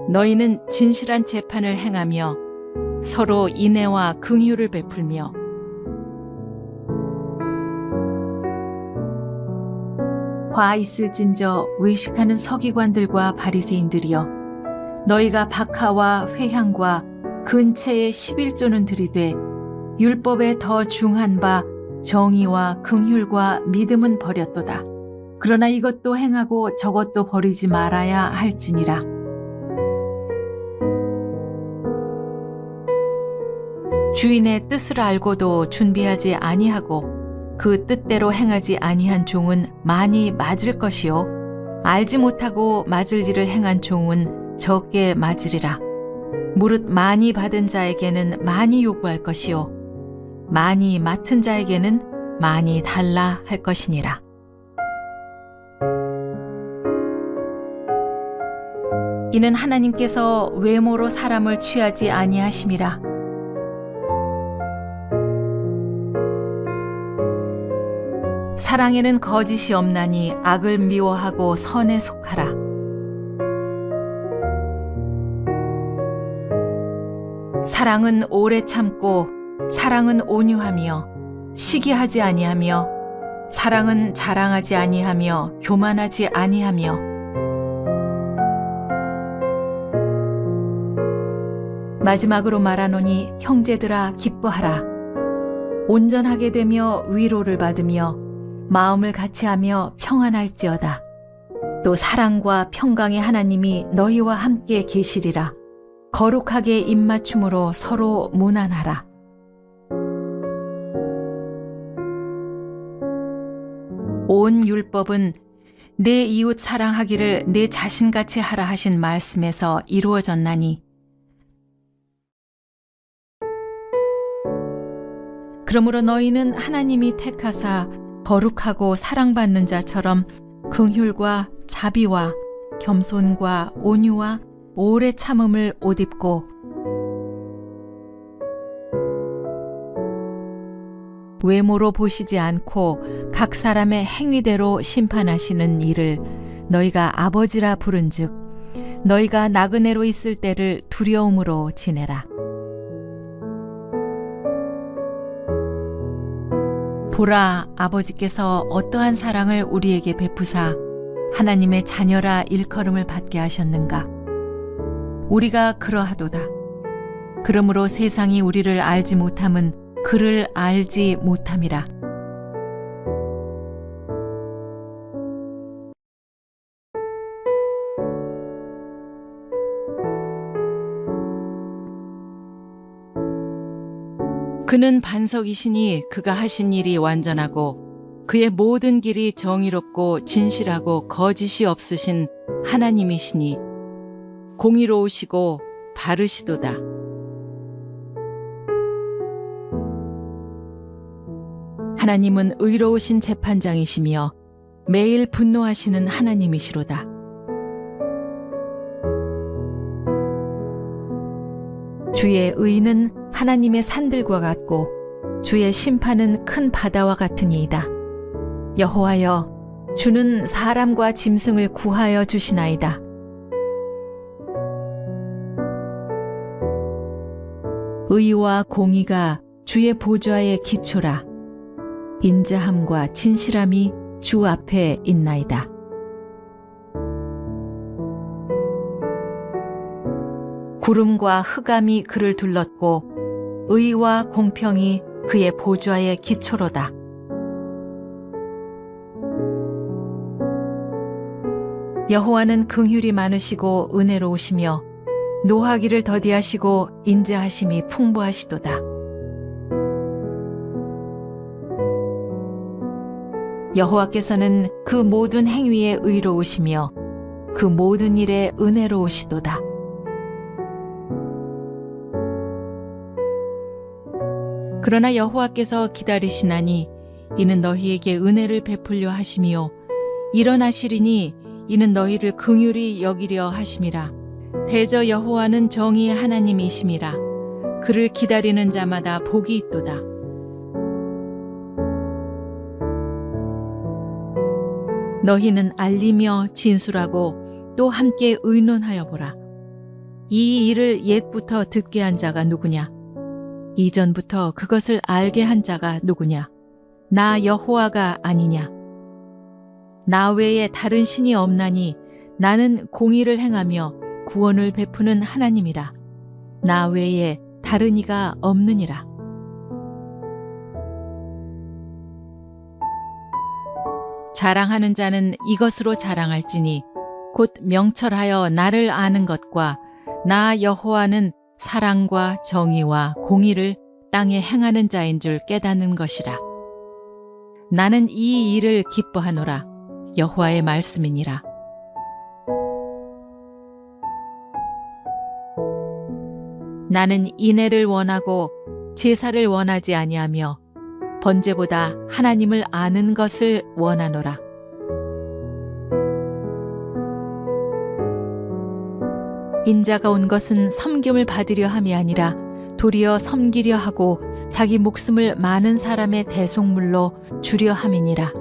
너희는 진실한 재판을 행하며 서로 인애와 긍휼을 베풀며 화 있을진저 외식하는 서기관들과 바리새인들이여, 너희가 박하와 회향과 근체의 11조는 들이되 율법에 더 중한 바 정의와 긍휼과 믿음은 버렸도다. 그러나 이것도 행하고 저것도 버리지 말아야 할지니라. 주인의 뜻을 알고도 준비하지 아니하고 그 뜻대로 행하지 아니한 종은 많이 맞을 것이요 알지 못하고 맞을 일을 행한 종은 적게 맞으리라. 무릇 많이 받은 자에게는 많이 요구할 것이요 많이 맡은 자에게는 많이 달라 할 것이니라. 이는 하나님께서 외모로 사람을 취하지 아니하심이라. 사랑에는 거짓이 없나니 악을 미워하고 선에 속하라. 사랑은 오래 참고 사랑은 온유하며 시기하지 아니하며 사랑은 자랑하지 아니하며 교만하지 아니하며 마지막으로 말하노니 형제들아 기뻐하라. 온전하게 되며 위로를 받으며 마음을 같이하며 평안할지어다. 또 사랑과 평강의 하나님이 너희와 함께 계시리라. 거룩하게 입맞춤으로 서로 무난하라. 온 율법은 내 이웃 사랑하기를 내 자신같이 하라 하신 말씀에서 이루어졌나니 그러므로 너희는 하나님이 택하사 거룩하고 사랑받는 자처럼 긍휼과 자비와 겸손과 온유와 오래 참음을 옷 입고 외모로 보시지 않고 각 사람의 행위대로 심판하시는 이를 너희가 아버지라 부른즉 너희가 나그네로 있을 때를 두려움으로 지내라. 보라, 아버지께서 어떠한 사랑을 우리에게 베푸사 하나님의 자녀라 일컬음을 받게 하셨는가. 우리가 그러하도다. 그러므로 세상이 우리를 알지 못함은 그를 알지 못함이라. 그는 반석이시니 그가 하신 일이 완전하고 그의 모든 길이 정의롭고 진실하고 거짓이 없으신 하나님이시니 공의로우시고 바르시도다. 하나님은 의로우신 재판장이시며 매일 분노하시는 하나님이시로다. 주의 의는 하나님의 산들과 같고 주의 심판은 큰 바다와 같으니이다. 여호와여, 주는 사람과 짐승을 구하여 주시나이다. 의와 공의가 주의 보좌의 기초라. 인자함과 진실함이 주 앞에 있나이다. 구름과 흑암이 그를 둘렀고 의와 공평이 그의 보좌의 기초로다. 여호와는 긍휼이 많으시고 은혜로우시며 노하기를 더디하시고 인자하심이 풍부하시도다. 여호와께서는 그 모든 행위에 의로우시며 그 모든 일에 은혜로우시도다. 그러나 여호와께서 기다리시나니 이는 너희에게 은혜를 베풀려 하심이요 일어나시리니 이는 너희를 긍휼히 여기려 하심이라. 대저 여호와는 정의의 하나님이심이라. 그를 기다리는 자마다 복이 있도다. 너희는 알리며 진술하고 또 함께 의논하여 보라. 이 일을 옛부터 듣게 한 자가 누구냐? 이전부터 그것을 알게 한 자가 누구냐? 나 여호와가 아니냐? 나 외에 다른 신이 없나니 나는 공의를 행하며 구원을 베푸는 하나님이라. 나 외에 다른 이가 없느니라. 자랑하는 자는 이것으로 자랑할지니 곧 명철하여 나를 아는 것과 나 여호와는 사랑과 정의와 공의를 땅에 행하는 자인 줄 깨닫는 것이라. 나는 이 일을 기뻐하노라. 여호와의 말씀이니라. 나는 인애를 원하고 제사를 원하지 아니하며 번제보다 하나님을 아는 것을 원하노라. 인자가 온 것은 섬김을 받으려 함이 아니라 도리어 섬기려 하고 자기 목숨을 많은 사람의 대속물로 주려 함이니라.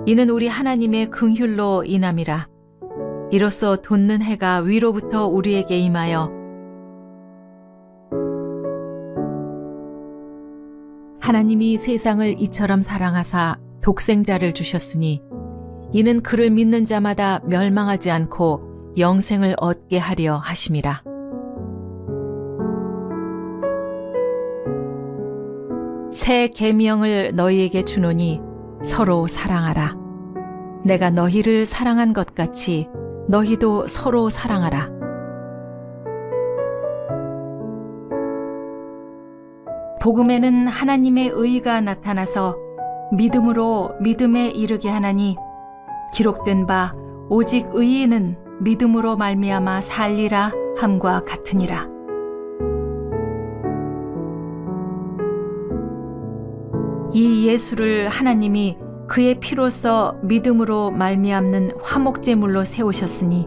이는 우리 하나님의 긍휼로 인함이라. 이로써 돋는 해가 위로부터 우리에게 임하여 하나님이 세상을 이처럼 사랑하사 독생자를 주셨으니 이는 그를 믿는 자마다 멸망하지 않고 영생을 얻게 하려 하심이라. 새 계명을 너희에게 주노니 서로 사랑하라. 내가 너희를 사랑한 것 같이 너희도 서로 사랑하라. 복음에는 하나님의 의가 나타나서 믿음으로 믿음에 이르게 하나니 기록된 바 오직 의인은 믿음으로 말미암아 살리라 함과 같으니라. 이 예수를 하나님이 그의 피로써 믿음으로 말미암는 화목제물로 세우셨으니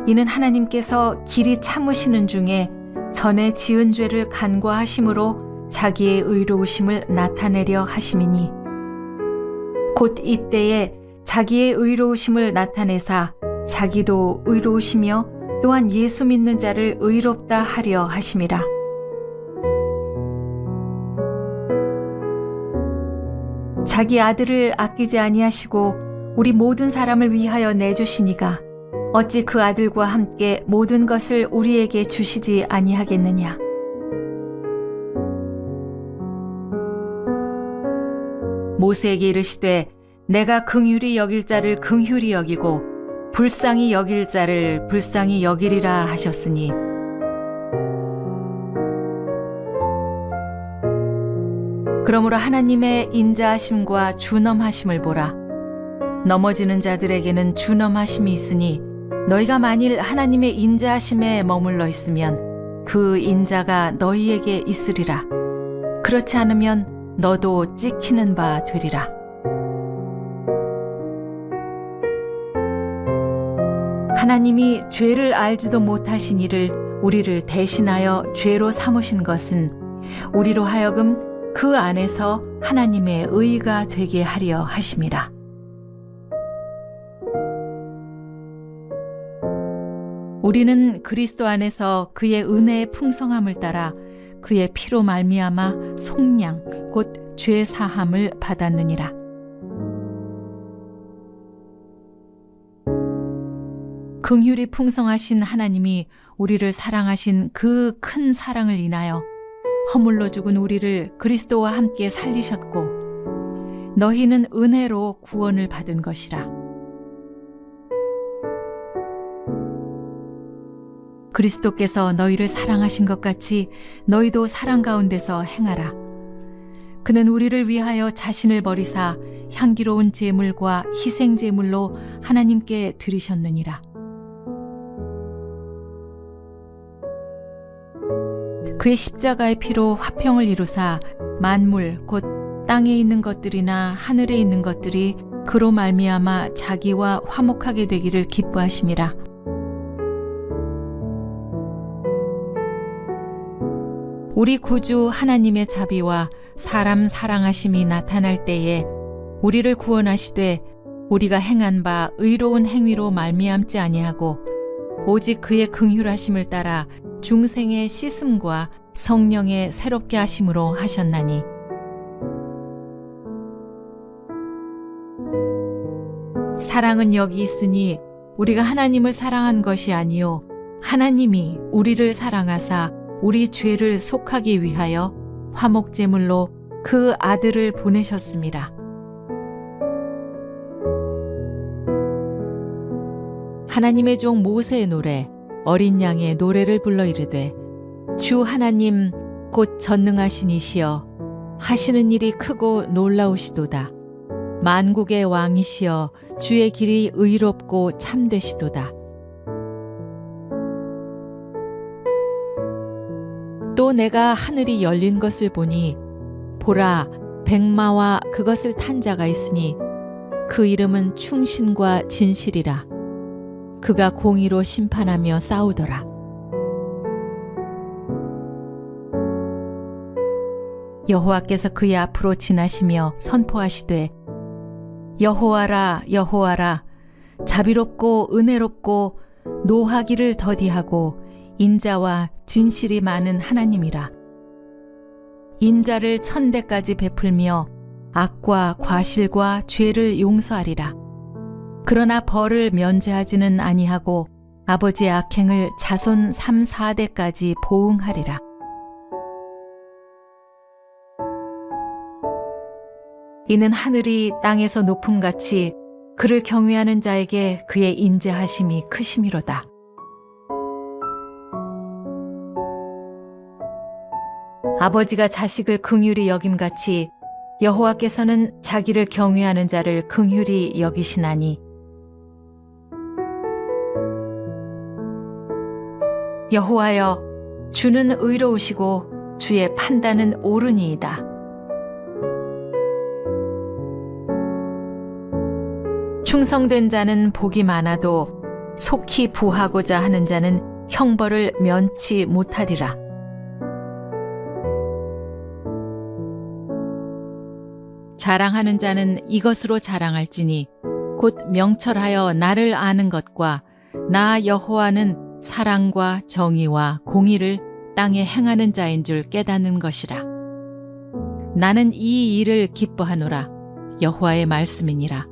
이는 하나님께서 길이 참으시는 중에 전에 지은 죄를 간과하심으로 자기의 의로우심을 나타내려 하심이니 곧 이때에 자기의 의로우심을 나타내사 자기도 의로우시며 또한 예수 믿는 자를 의롭다 하려 하심이라. 자기 아들을 아끼지 아니하시고 우리 모든 사람을 위하여 내주시니가 어찌 그 아들과 함께 모든 것을 우리에게 주시지 아니하겠느냐. 모세에게 이르시되 내가 긍휼히 여길 자를 긍휼히 여기고 불쌍히 여길 자를 불쌍히 여기리라 하셨으니 그러므로 하나님의 인자하심과 준엄하심을 보라. 넘어지는 자들에게는 준엄하심이 있으니 너희가 만일 하나님의 인자하심에 머물러 있으면 그 인자가 너희에게 있으리라. 그렇지 않으면 너도 찍히는 바 되리라. 하나님이 죄를 알지도 못하신 이를 우리를 대신하여 죄로 삼으신 것은 우리로 하여금 그 안에서 하나님의 의가 되게 하려 하심이라. 우리는 그리스도 안에서 그의 은혜의 풍성함을 따라 그의 피로 말미암아 속량 곧 죄 사함을 받았느니라. 긍휼이 풍성하신 하나님이 우리를 사랑하신 그 큰 사랑을 인하여 허물로 죽은 우리를 그리스도와 함께 살리셨고 너희는 은혜로 구원을 받은 것이라. 그리스도께서 너희를 사랑하신 것 같이 너희도 사랑 가운데서 행하라. 그는 우리를 위하여 자신을 버리사 향기로운 제물과 희생 제물로 하나님께 드리셨느니라. 그의 십자가의 피로 화평을 이루사 만물 곧 땅에 있는 것들이나 하늘에 있는 것들이 그로 말미암아 자기와 화목하게 되기를 기뻐하심이라. 우리 구주 하나님의 자비와 사람 사랑하심이 나타날 때에 우리를 구원하시되 우리가 행한 바 의로운 행위로 말미암지 아니하고 오직 그의 긍휼하심을 따라 중생의 씻음과 성령의 새롭게 하심으로 하셨나니 사랑은 여기 있으니 우리가 하나님을 사랑한 것이 아니요 하나님이 우리를 사랑하사 우리 죄를 속하기 위하여 화목제물로 그 아들을 보내셨습니다. 하나님의 종 모세의 노래 어린 양의 노래를 불러 이르되 주 하나님 곧 전능하신 이시여 하시는 일이 크고 놀라우시도다. 만국의 왕이시여 주의 길이 의롭고 참되시도다. 또 내가 하늘이 열린 것을 보니 보라 백마와 그것을 탄 자가 있으니 그 이름은 충신과 진실이라. 그가 공의로 심판하며 싸우더라. 여호와께서 그의 앞으로 지나시며 선포하시되 여호와라 여호와라 자비롭고 은혜롭고 노하기를 더디하고 인자와 진실이 많은 하나님이라. 인자를 천대까지 베풀며 악과 과실과 죄를 용서하리라. 그러나 벌을 면제하지는 아니하고 아버지의 악행을 자손 3, 4대까지 보응하리라. 이는 하늘이 땅에서 높음같이 그를 경외하는 자에게 그의 인자하심이 크심이로다. 아버지가 자식을 긍휼히 여김같이 여호와께서는 자기를 경외하는 자를 긍휼히 여기시나니 여호와여 주는 의로우시고 주의 판단은 옳으니이다. 충성된 자는 복이 많아도 속히 부하고자 하는 자는 형벌을 면치 못하리라. 자랑하는 자는 이것으로 자랑할지니 곧 명철하여 나를 아는 것과 나 여호와는 사랑과 정의와 공의를 땅에 행하는 자인 줄 깨닫는 것이라. 나는 이 일을 기뻐하노라. 여호와의 말씀이니라.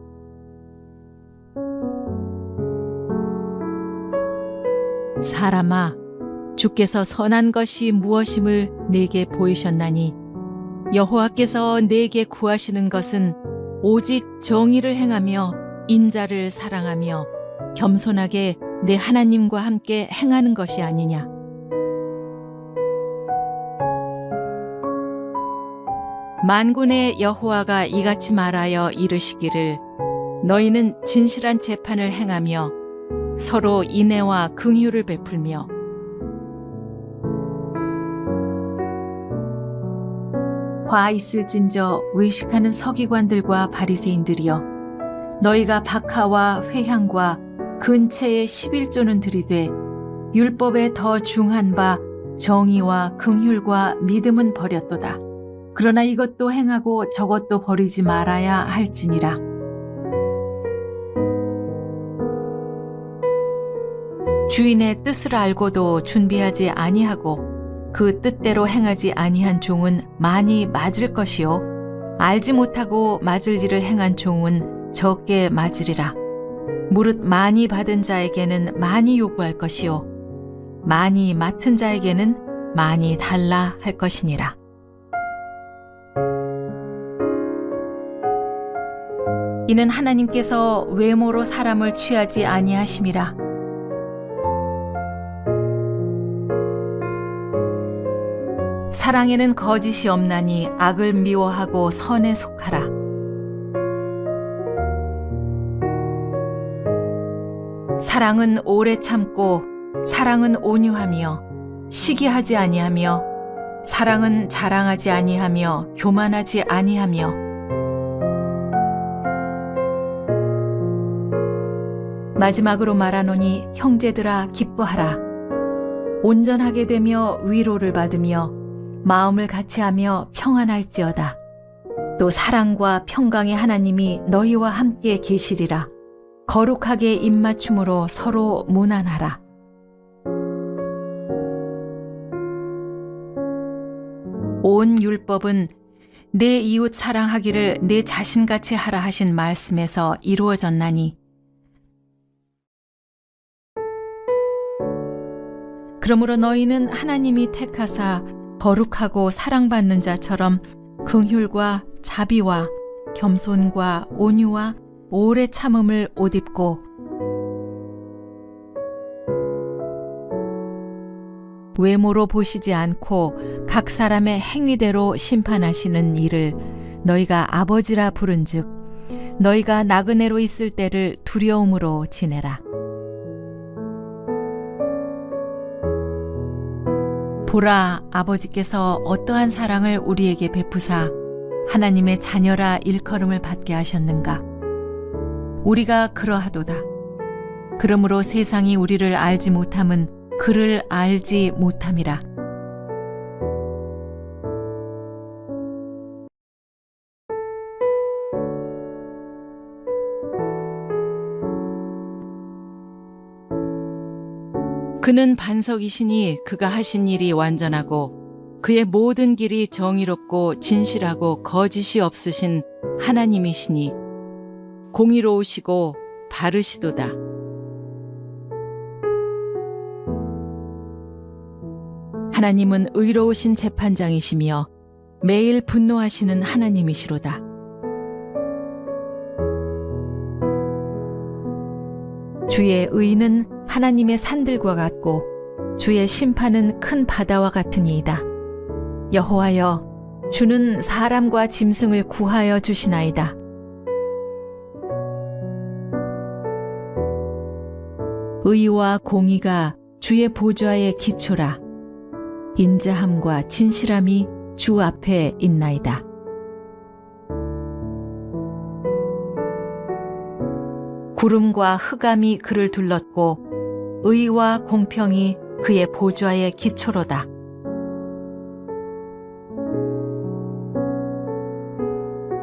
사람아, 주께서 선한 것이 무엇임을 내게 보이셨나니 여호와께서 내게 구하시는 것은 오직 정의를 행하며 인자를 사랑하며 겸손하게 내 하나님과 함께 행하는 것이 아니냐. 만군의 여호와가 이같이 말하여 이르시기를 너희는 진실한 재판을 행하며 서로 인애와 긍휼을 베풀며 화 있을진저 외식하는 서기관들과 바리새인들이여, 너희가 박하와 회향과 근체의 11조는 들이되 율법에 더 중한 바 정의와 긍휼과 믿음은 버렸도다. 그러나 이것도 행하고 저것도 버리지 말아야 할지니라. 주인의 뜻을 알고도 준비하지 아니하고 그 뜻대로 행하지 아니한 종은 많이 맞을 것이요, 알지 못하고 맞을 일을 행한 종은 적게 맞으리라. 무릇 많이 받은 자에게는 많이 요구할 것이요, 많이 맡은 자에게는 많이 달라 할 것이니라. 이는 하나님께서 외모로 사람을 취하지 아니하심이라. 사랑에는 거짓이 없나니 악을 미워하고 선에 속하라. 사랑은 오래 참고 사랑은 온유하며 시기하지 아니하며 사랑은 자랑하지 아니하며 교만하지 아니하며 마지막으로 말하노니 형제들아 기뻐하라. 온전하게 되며 위로를 받으며 마음을 같이하며 평안할지어다. 또 사랑과 평강의 하나님이 너희와 함께 계시리라. 거룩하게 입맞춤으로 서로 문안하라. 온 율법은 내 이웃 사랑하기를 내 자신같이 하라 하신 말씀에서 이루어졌나니, 그러므로 너희는 하나님이 택하사 거룩하고 사랑받는 자처럼 긍휼과 자비와 겸손과 온유와 오래 참음을 옷 입고 외모로 보시지 않고 각 사람의 행위대로 심판하시는 이를 너희가 아버지라 부른즉 너희가 나그네로 있을 때를 두려움으로 지내라. 보라, 아버지께서 어떠한 사랑을 우리에게 베푸사 하나님의 자녀라 일컬음을 받게 하셨는가. 우리가 그러하도다. 그러므로 세상이 우리를 알지 못함은 그를 알지 못함이라. 그는 반석이시니 그가 하신 일이 완전하고 그의 모든 길이 정의롭고 진실하고 거짓이 없으신 하나님이시니 공의로우시고 바르시도다. 하나님은 의로우신 재판장이시며 매일 분노하시는 하나님이시로다. 주의 의는 하나님의 산들과 같고 주의 심판은 큰 바다와 같으니이다. 여호와여, 주는 사람과 짐승을 구하여 주시나이다. 의와 공의가 주의 보좌의 기초라. 인자함과 진실함이 주 앞에 있나이다. 구름과 흑암이 그를 둘렀고 의와 공평이 그의 보좌의 기초로다.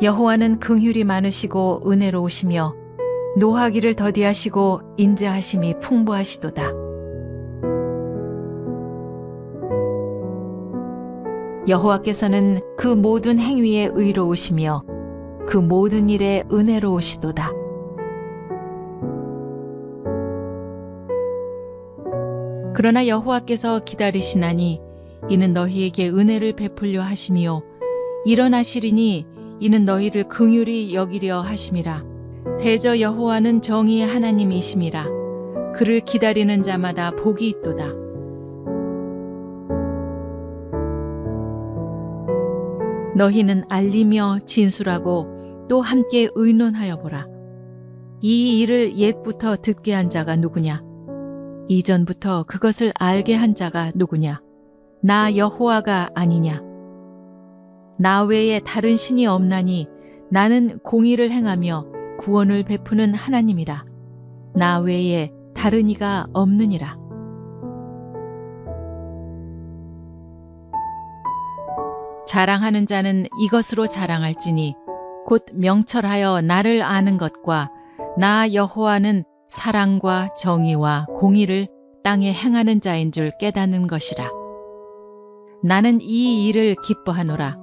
여호와는 긍휼이 많으시고 은혜로우시며 노하기를 더디하시고 인자하심이 풍부하시도다. 여호와께서는 그 모든 행위에 의로우시며 그 모든 일에 은혜로우시도다. 그러나 여호와께서 기다리시나니 이는 너희에게 은혜를 베풀려 하심이요 일어나시리니 이는 너희를 긍휼히 여기려 하심이라. 대저 여호와는 정의의 하나님이심이라. 그를 기다리는 자마다 복이 있도다. 너희는 알리며 진술하고 또 함께 의논하여 보라. 이 일을 옛부터 듣게 한 자가 누구냐? 이전부터 그것을 알게 한 자가 누구냐? 나 여호와가 아니냐? 나 외에 다른 신이 없나니 나는 공의를 행하며 구원을 베푸는 하나님이라. 나 외에 다른 이가 없느니라. 자랑하는 자는 이것으로 자랑할지니 곧 명철하여 나를 아는 것과 나 여호와는 사랑과 정의와 공의를 땅에 행하는 자인 줄 깨닫는 것이라. 나는 이 일을 기뻐하노라.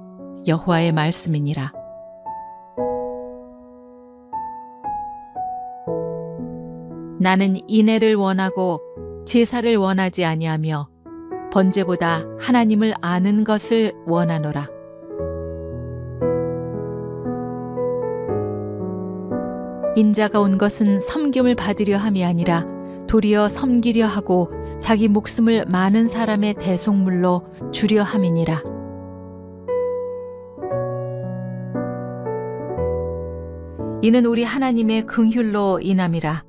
여호와의 말씀이니라. 나는 인애를 원하고 제사를 원하지 아니하며 번제보다 하나님을 아는 것을 원하노라. 인자가 온 것은 섬김을 받으려 함이 아니라 도리어 섬기려 하고 자기 목숨을 많은 사람의 대속물로 주려 함이니라. 이는 우리 하나님의 긍휼로 인함이라.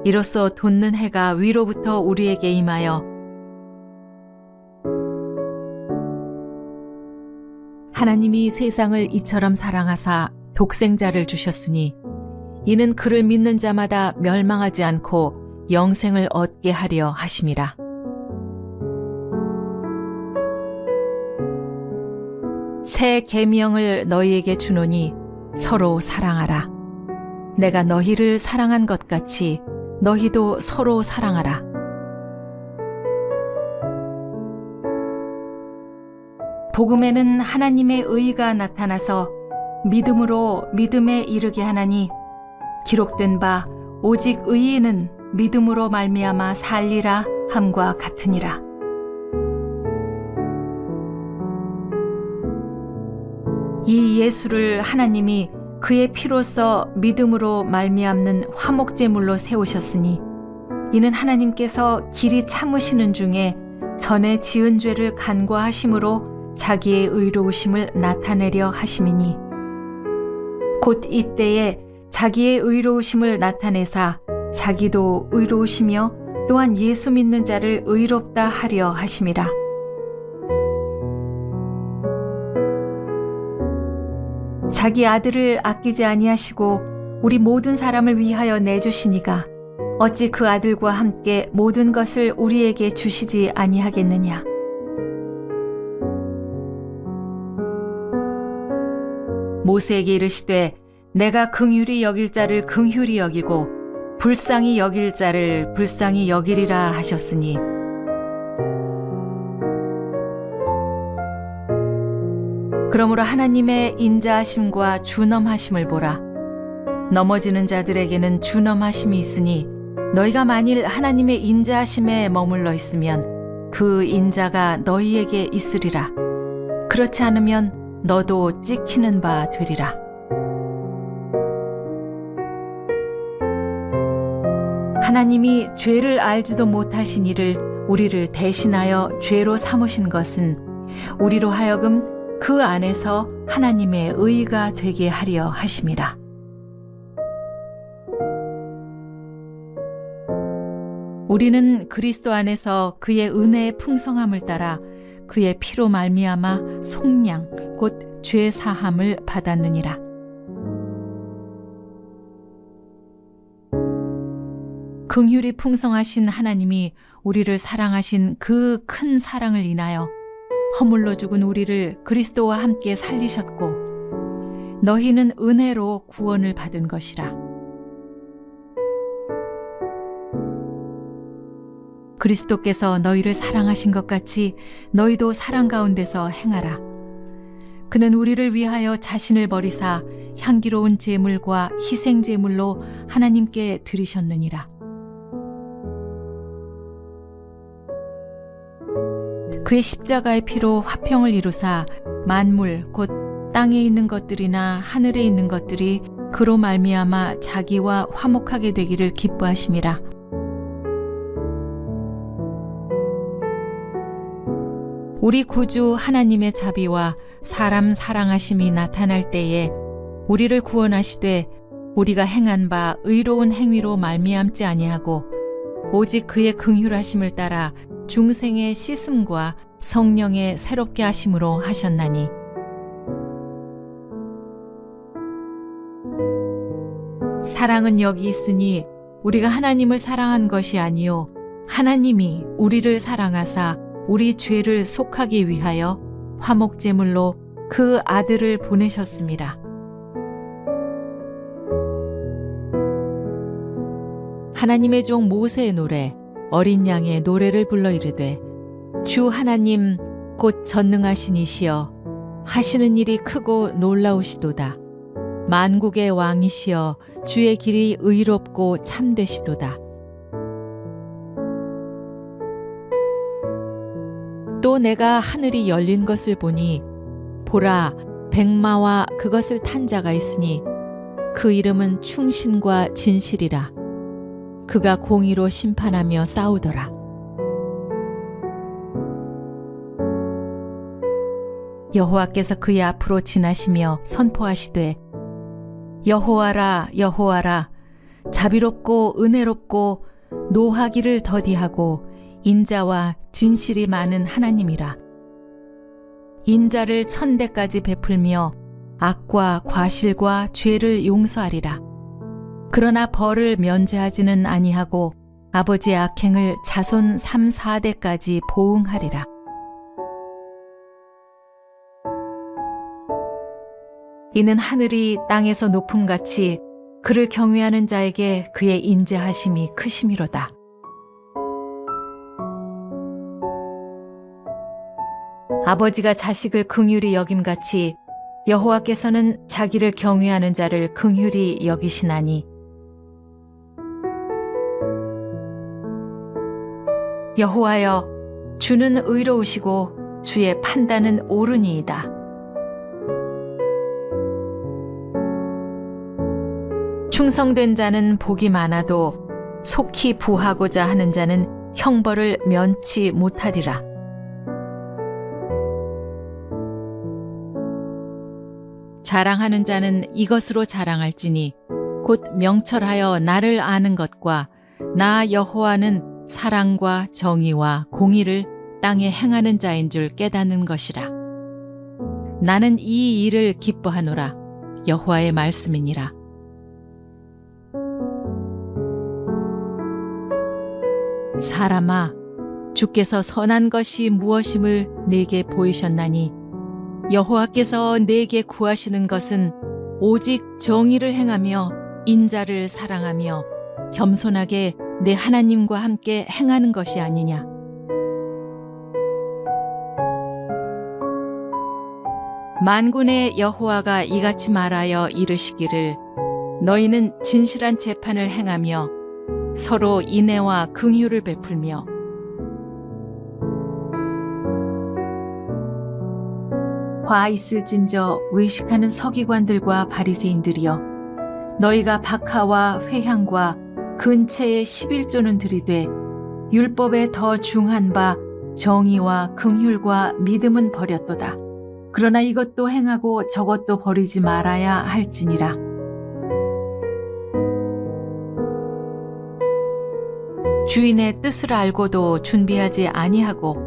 이로써 돋는 해가 위로부터 우리에게 임하여 하나님이 세상을 이처럼 사랑하사 독생자를 주셨으니 이는 그를 믿는 자마다 멸망하지 않고 영생을 얻게 하려 하심이라. 새 계명을 너희에게 주노니 서로 사랑하라. 내가 너희를 사랑한 것 같이 너희도 서로 사랑하라. 복음에는 하나님의 의가 나타나서 믿음으로 믿음에 이르게 하나니 기록된 바 오직 의인은 믿음으로 말미암아 살리라 함과 같으니라. 이 예수를 하나님이 그의 피로써 믿음으로 말미암는 화목제물로 세우셨으니 이는 하나님께서 길이 참으시는 중에 전에 지은 죄를 간과하심으로 자기의 의로우심을 나타내려 하심이니 곧 이때에 자기의 의로우심을 나타내사 자기도 의로우시며 또한 예수 믿는 자를 의롭다 하려 하심이라. 자기 아들을 아끼지 아니하시고 우리 모든 사람을 위하여 내주시니가 어찌 그 아들과 함께 모든 것을 우리에게 주시지 아니하겠느냐. 모세에게 이르시되 내가 긍휼히 여길 자를 긍휼히 여기고 불쌍히 여길 자를 불쌍히 여기리라 하셨으니 그러므로 하나님의 인자하심과 준엄하심을 보라. 넘어지는 자들에게는 준엄하심이 있으니 너희가 만일 하나님의 인자하심에 머물러 있으면 그 인자가 너희에게 있으리라. 그렇지 않으면 너도 찍히는 바 되리라. 하나님이 죄를 알지도 못하신 이를 우리를 대신하여 죄로 삼으신 것은 우리로 하여금 그 안에서 하나님의 의가 되게 하려 하심이라. 우리는 그리스도 안에서 그의 은혜의 풍성함을 따라 그의 피로 말미암아 속량 곧 죄 사함을 받았느니라. 긍휼이 풍성하신 하나님이 우리를 사랑하신 그 큰 사랑을 인하여 허물로 죽은 우리를 그리스도와 함께 살리셨고 너희는 은혜로 구원을 받은 것이라. 그리스도께서 너희를 사랑하신 것 같이 너희도 사랑 가운데서 행하라. 그는 우리를 위하여 자신을 버리사 향기로운 제물과 희생 제물로 하나님께 드리셨느니라. 그의 십자가의 피로 화평을 이루사 만물 곧 땅에 있는 것들이나 하늘에 있는 것들이 그로 말미암아 자기와 화목하게 되기를 기뻐하심이라. 우리 구주 하나님의 자비와 사람 사랑하심이 나타날 때에 우리를 구원하시되 우리가 행한 바 의로운 행위로 말미암지 아니하고 오직 그의 긍휼하심을 따라 중생의 씻음과 성령의 새롭게 하심으로 하셨나니 사랑은 여기 있으니 우리가 하나님을 사랑한 것이 아니요 하나님이 우리를 사랑하사 우리 죄를 속하기 위하여 화목제물로 그 아들을 보내셨습니다. 하나님의 종 모세의 노래 어린 양의 노래를 불러 이르되 주 하나님 곧 전능하신 이시여 하시는 일이 크고 놀라우시도다. 만국의 왕이시여 주의 길이 의롭고 참되시도다. 또 내가 하늘이 열린 것을 보니 보라 백마와 그것을 탄 자가 있으니 그 이름은 충신과 진실이라. 그가 공의로 심판하며 싸우더라. 여호와께서 그의 앞으로 지나시며 선포하시되 여호와라 여호와라 자비롭고 은혜롭고 노하기를 더디하고 인자와 진실이 많은 하나님이라. 인자를 1000대까지 베풀며 악과 과실과 죄를 용서하리라. 그러나 벌을 면제하지는 아니하고 아버지의 악행을 자손 3, 4대까지 보응하리라. 이는 하늘이 땅에서 높음같이 그를 경외하는 자에게 그의 인자하심이 크심이로다. 아버지가 자식을 긍휼히 여김같이 여호와께서는 자기를 경외하는 자를 긍휼히 여기시나니 여호와여 주는 의로우시고 주의 판단은 옳으니이다. 충성된 자는 복이 많아도 속히 부하고자 하는 자는 형벌을 면치 못하리라. 자랑하는 자는 이것으로 자랑할지니 곧 명철하여 나를 아는 것과 나 여호와는 사랑과 정의와 공의를 땅에 행하는 자인 줄 깨닫는 것이라. 나는 이 일을 기뻐하노라. 여호와의 말씀이니라. 사람아, 주께서 선한 것이 무엇임을 내게 보이셨나니 여호와께서 내게 구하시는 것은 오직 정의를 행하며 인자를 사랑하며 겸손하게 내 하나님과 함께 행하는 것이 아니냐. 만군의 여호와가 이같이 말하여 이르시기를 너희는 진실한 재판을 행하며 서로 인애와 긍휼을 베풀며 화 있을진저 외식하는 서기관들과 바리새인들이여 너희가 박하와 회향과 근체의 11조는 들이되 율법에 더 중한 바 정의와 긍휼과 믿음은 버렸도다. 그러나 이것도 행하고 저것도 버리지 말아야 할지니라. 주인의 뜻을 알고도 준비하지 아니하고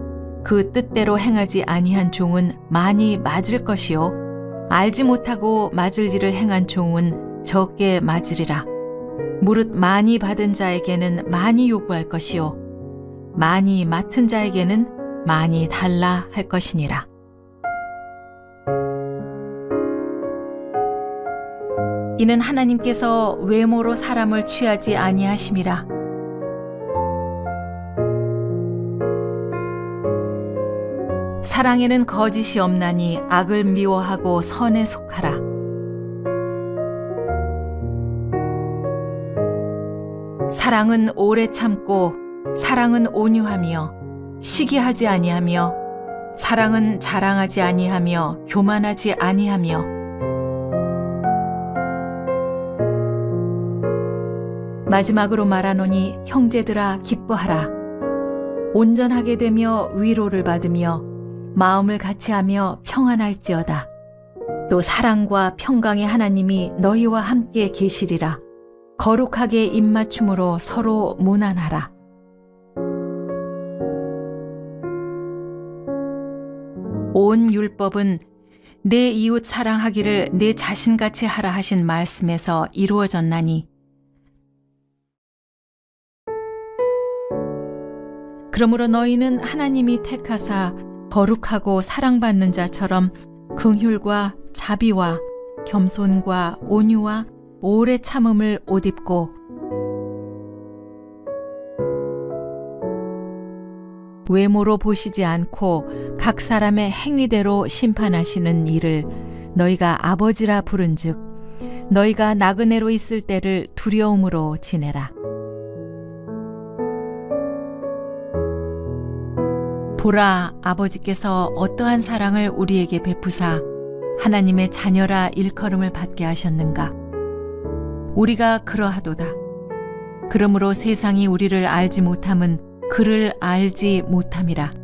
그 뜻대로 행하지 아니한 종은 많이 맞을 것이요 알지 못하고 맞을 일을 행한 종은 적게 맞으리라. 무릇 많이 받은 자에게는 많이 요구할 것이요 많이 맡은 자에게는 많이 달라 할 것이니라. 이는 하나님께서 외모로 사람을 취하지 아니하심이라. 사랑에는 거짓이 없나니 악을 미워하고 선에 속하라. 사랑은 오래 참고 사랑은 온유하며 시기하지 아니하며 사랑은 자랑하지 아니하며 교만하지 아니하며 마지막으로 말하노니 형제들아 기뻐하라. 온전하게 되며 위로를 받으며 마음을 같이하며 평안할지어다. 또 사랑과 평강의 하나님이 너희와 함께 계시리라. 거룩하게 입맞춤으로 서로 문안하라. 온 율법은 내 이웃 사랑하기를 내 자신같이 하라 하신 말씀에서 이루어졌나니 그러므로 너희는 하나님이 택하사 거룩하고 사랑받는 자처럼 긍휼과 자비와 겸손과 온유와 오래 참음을 옷 입고 외모로 보시지 않고 각 사람의 행위대로 심판하시는 이를 너희가 아버지라 부른즉 너희가 나그네로 있을 때를 두려움으로 지내라. 보라, 아버지께서 어떠한 사랑을 우리에게 베푸사 하나님의 자녀라 일컬음을 받게 하셨는가. 우리가 그러하도다. 그러므로 세상이 우리를 알지 못함은 그를 알지 못함이라.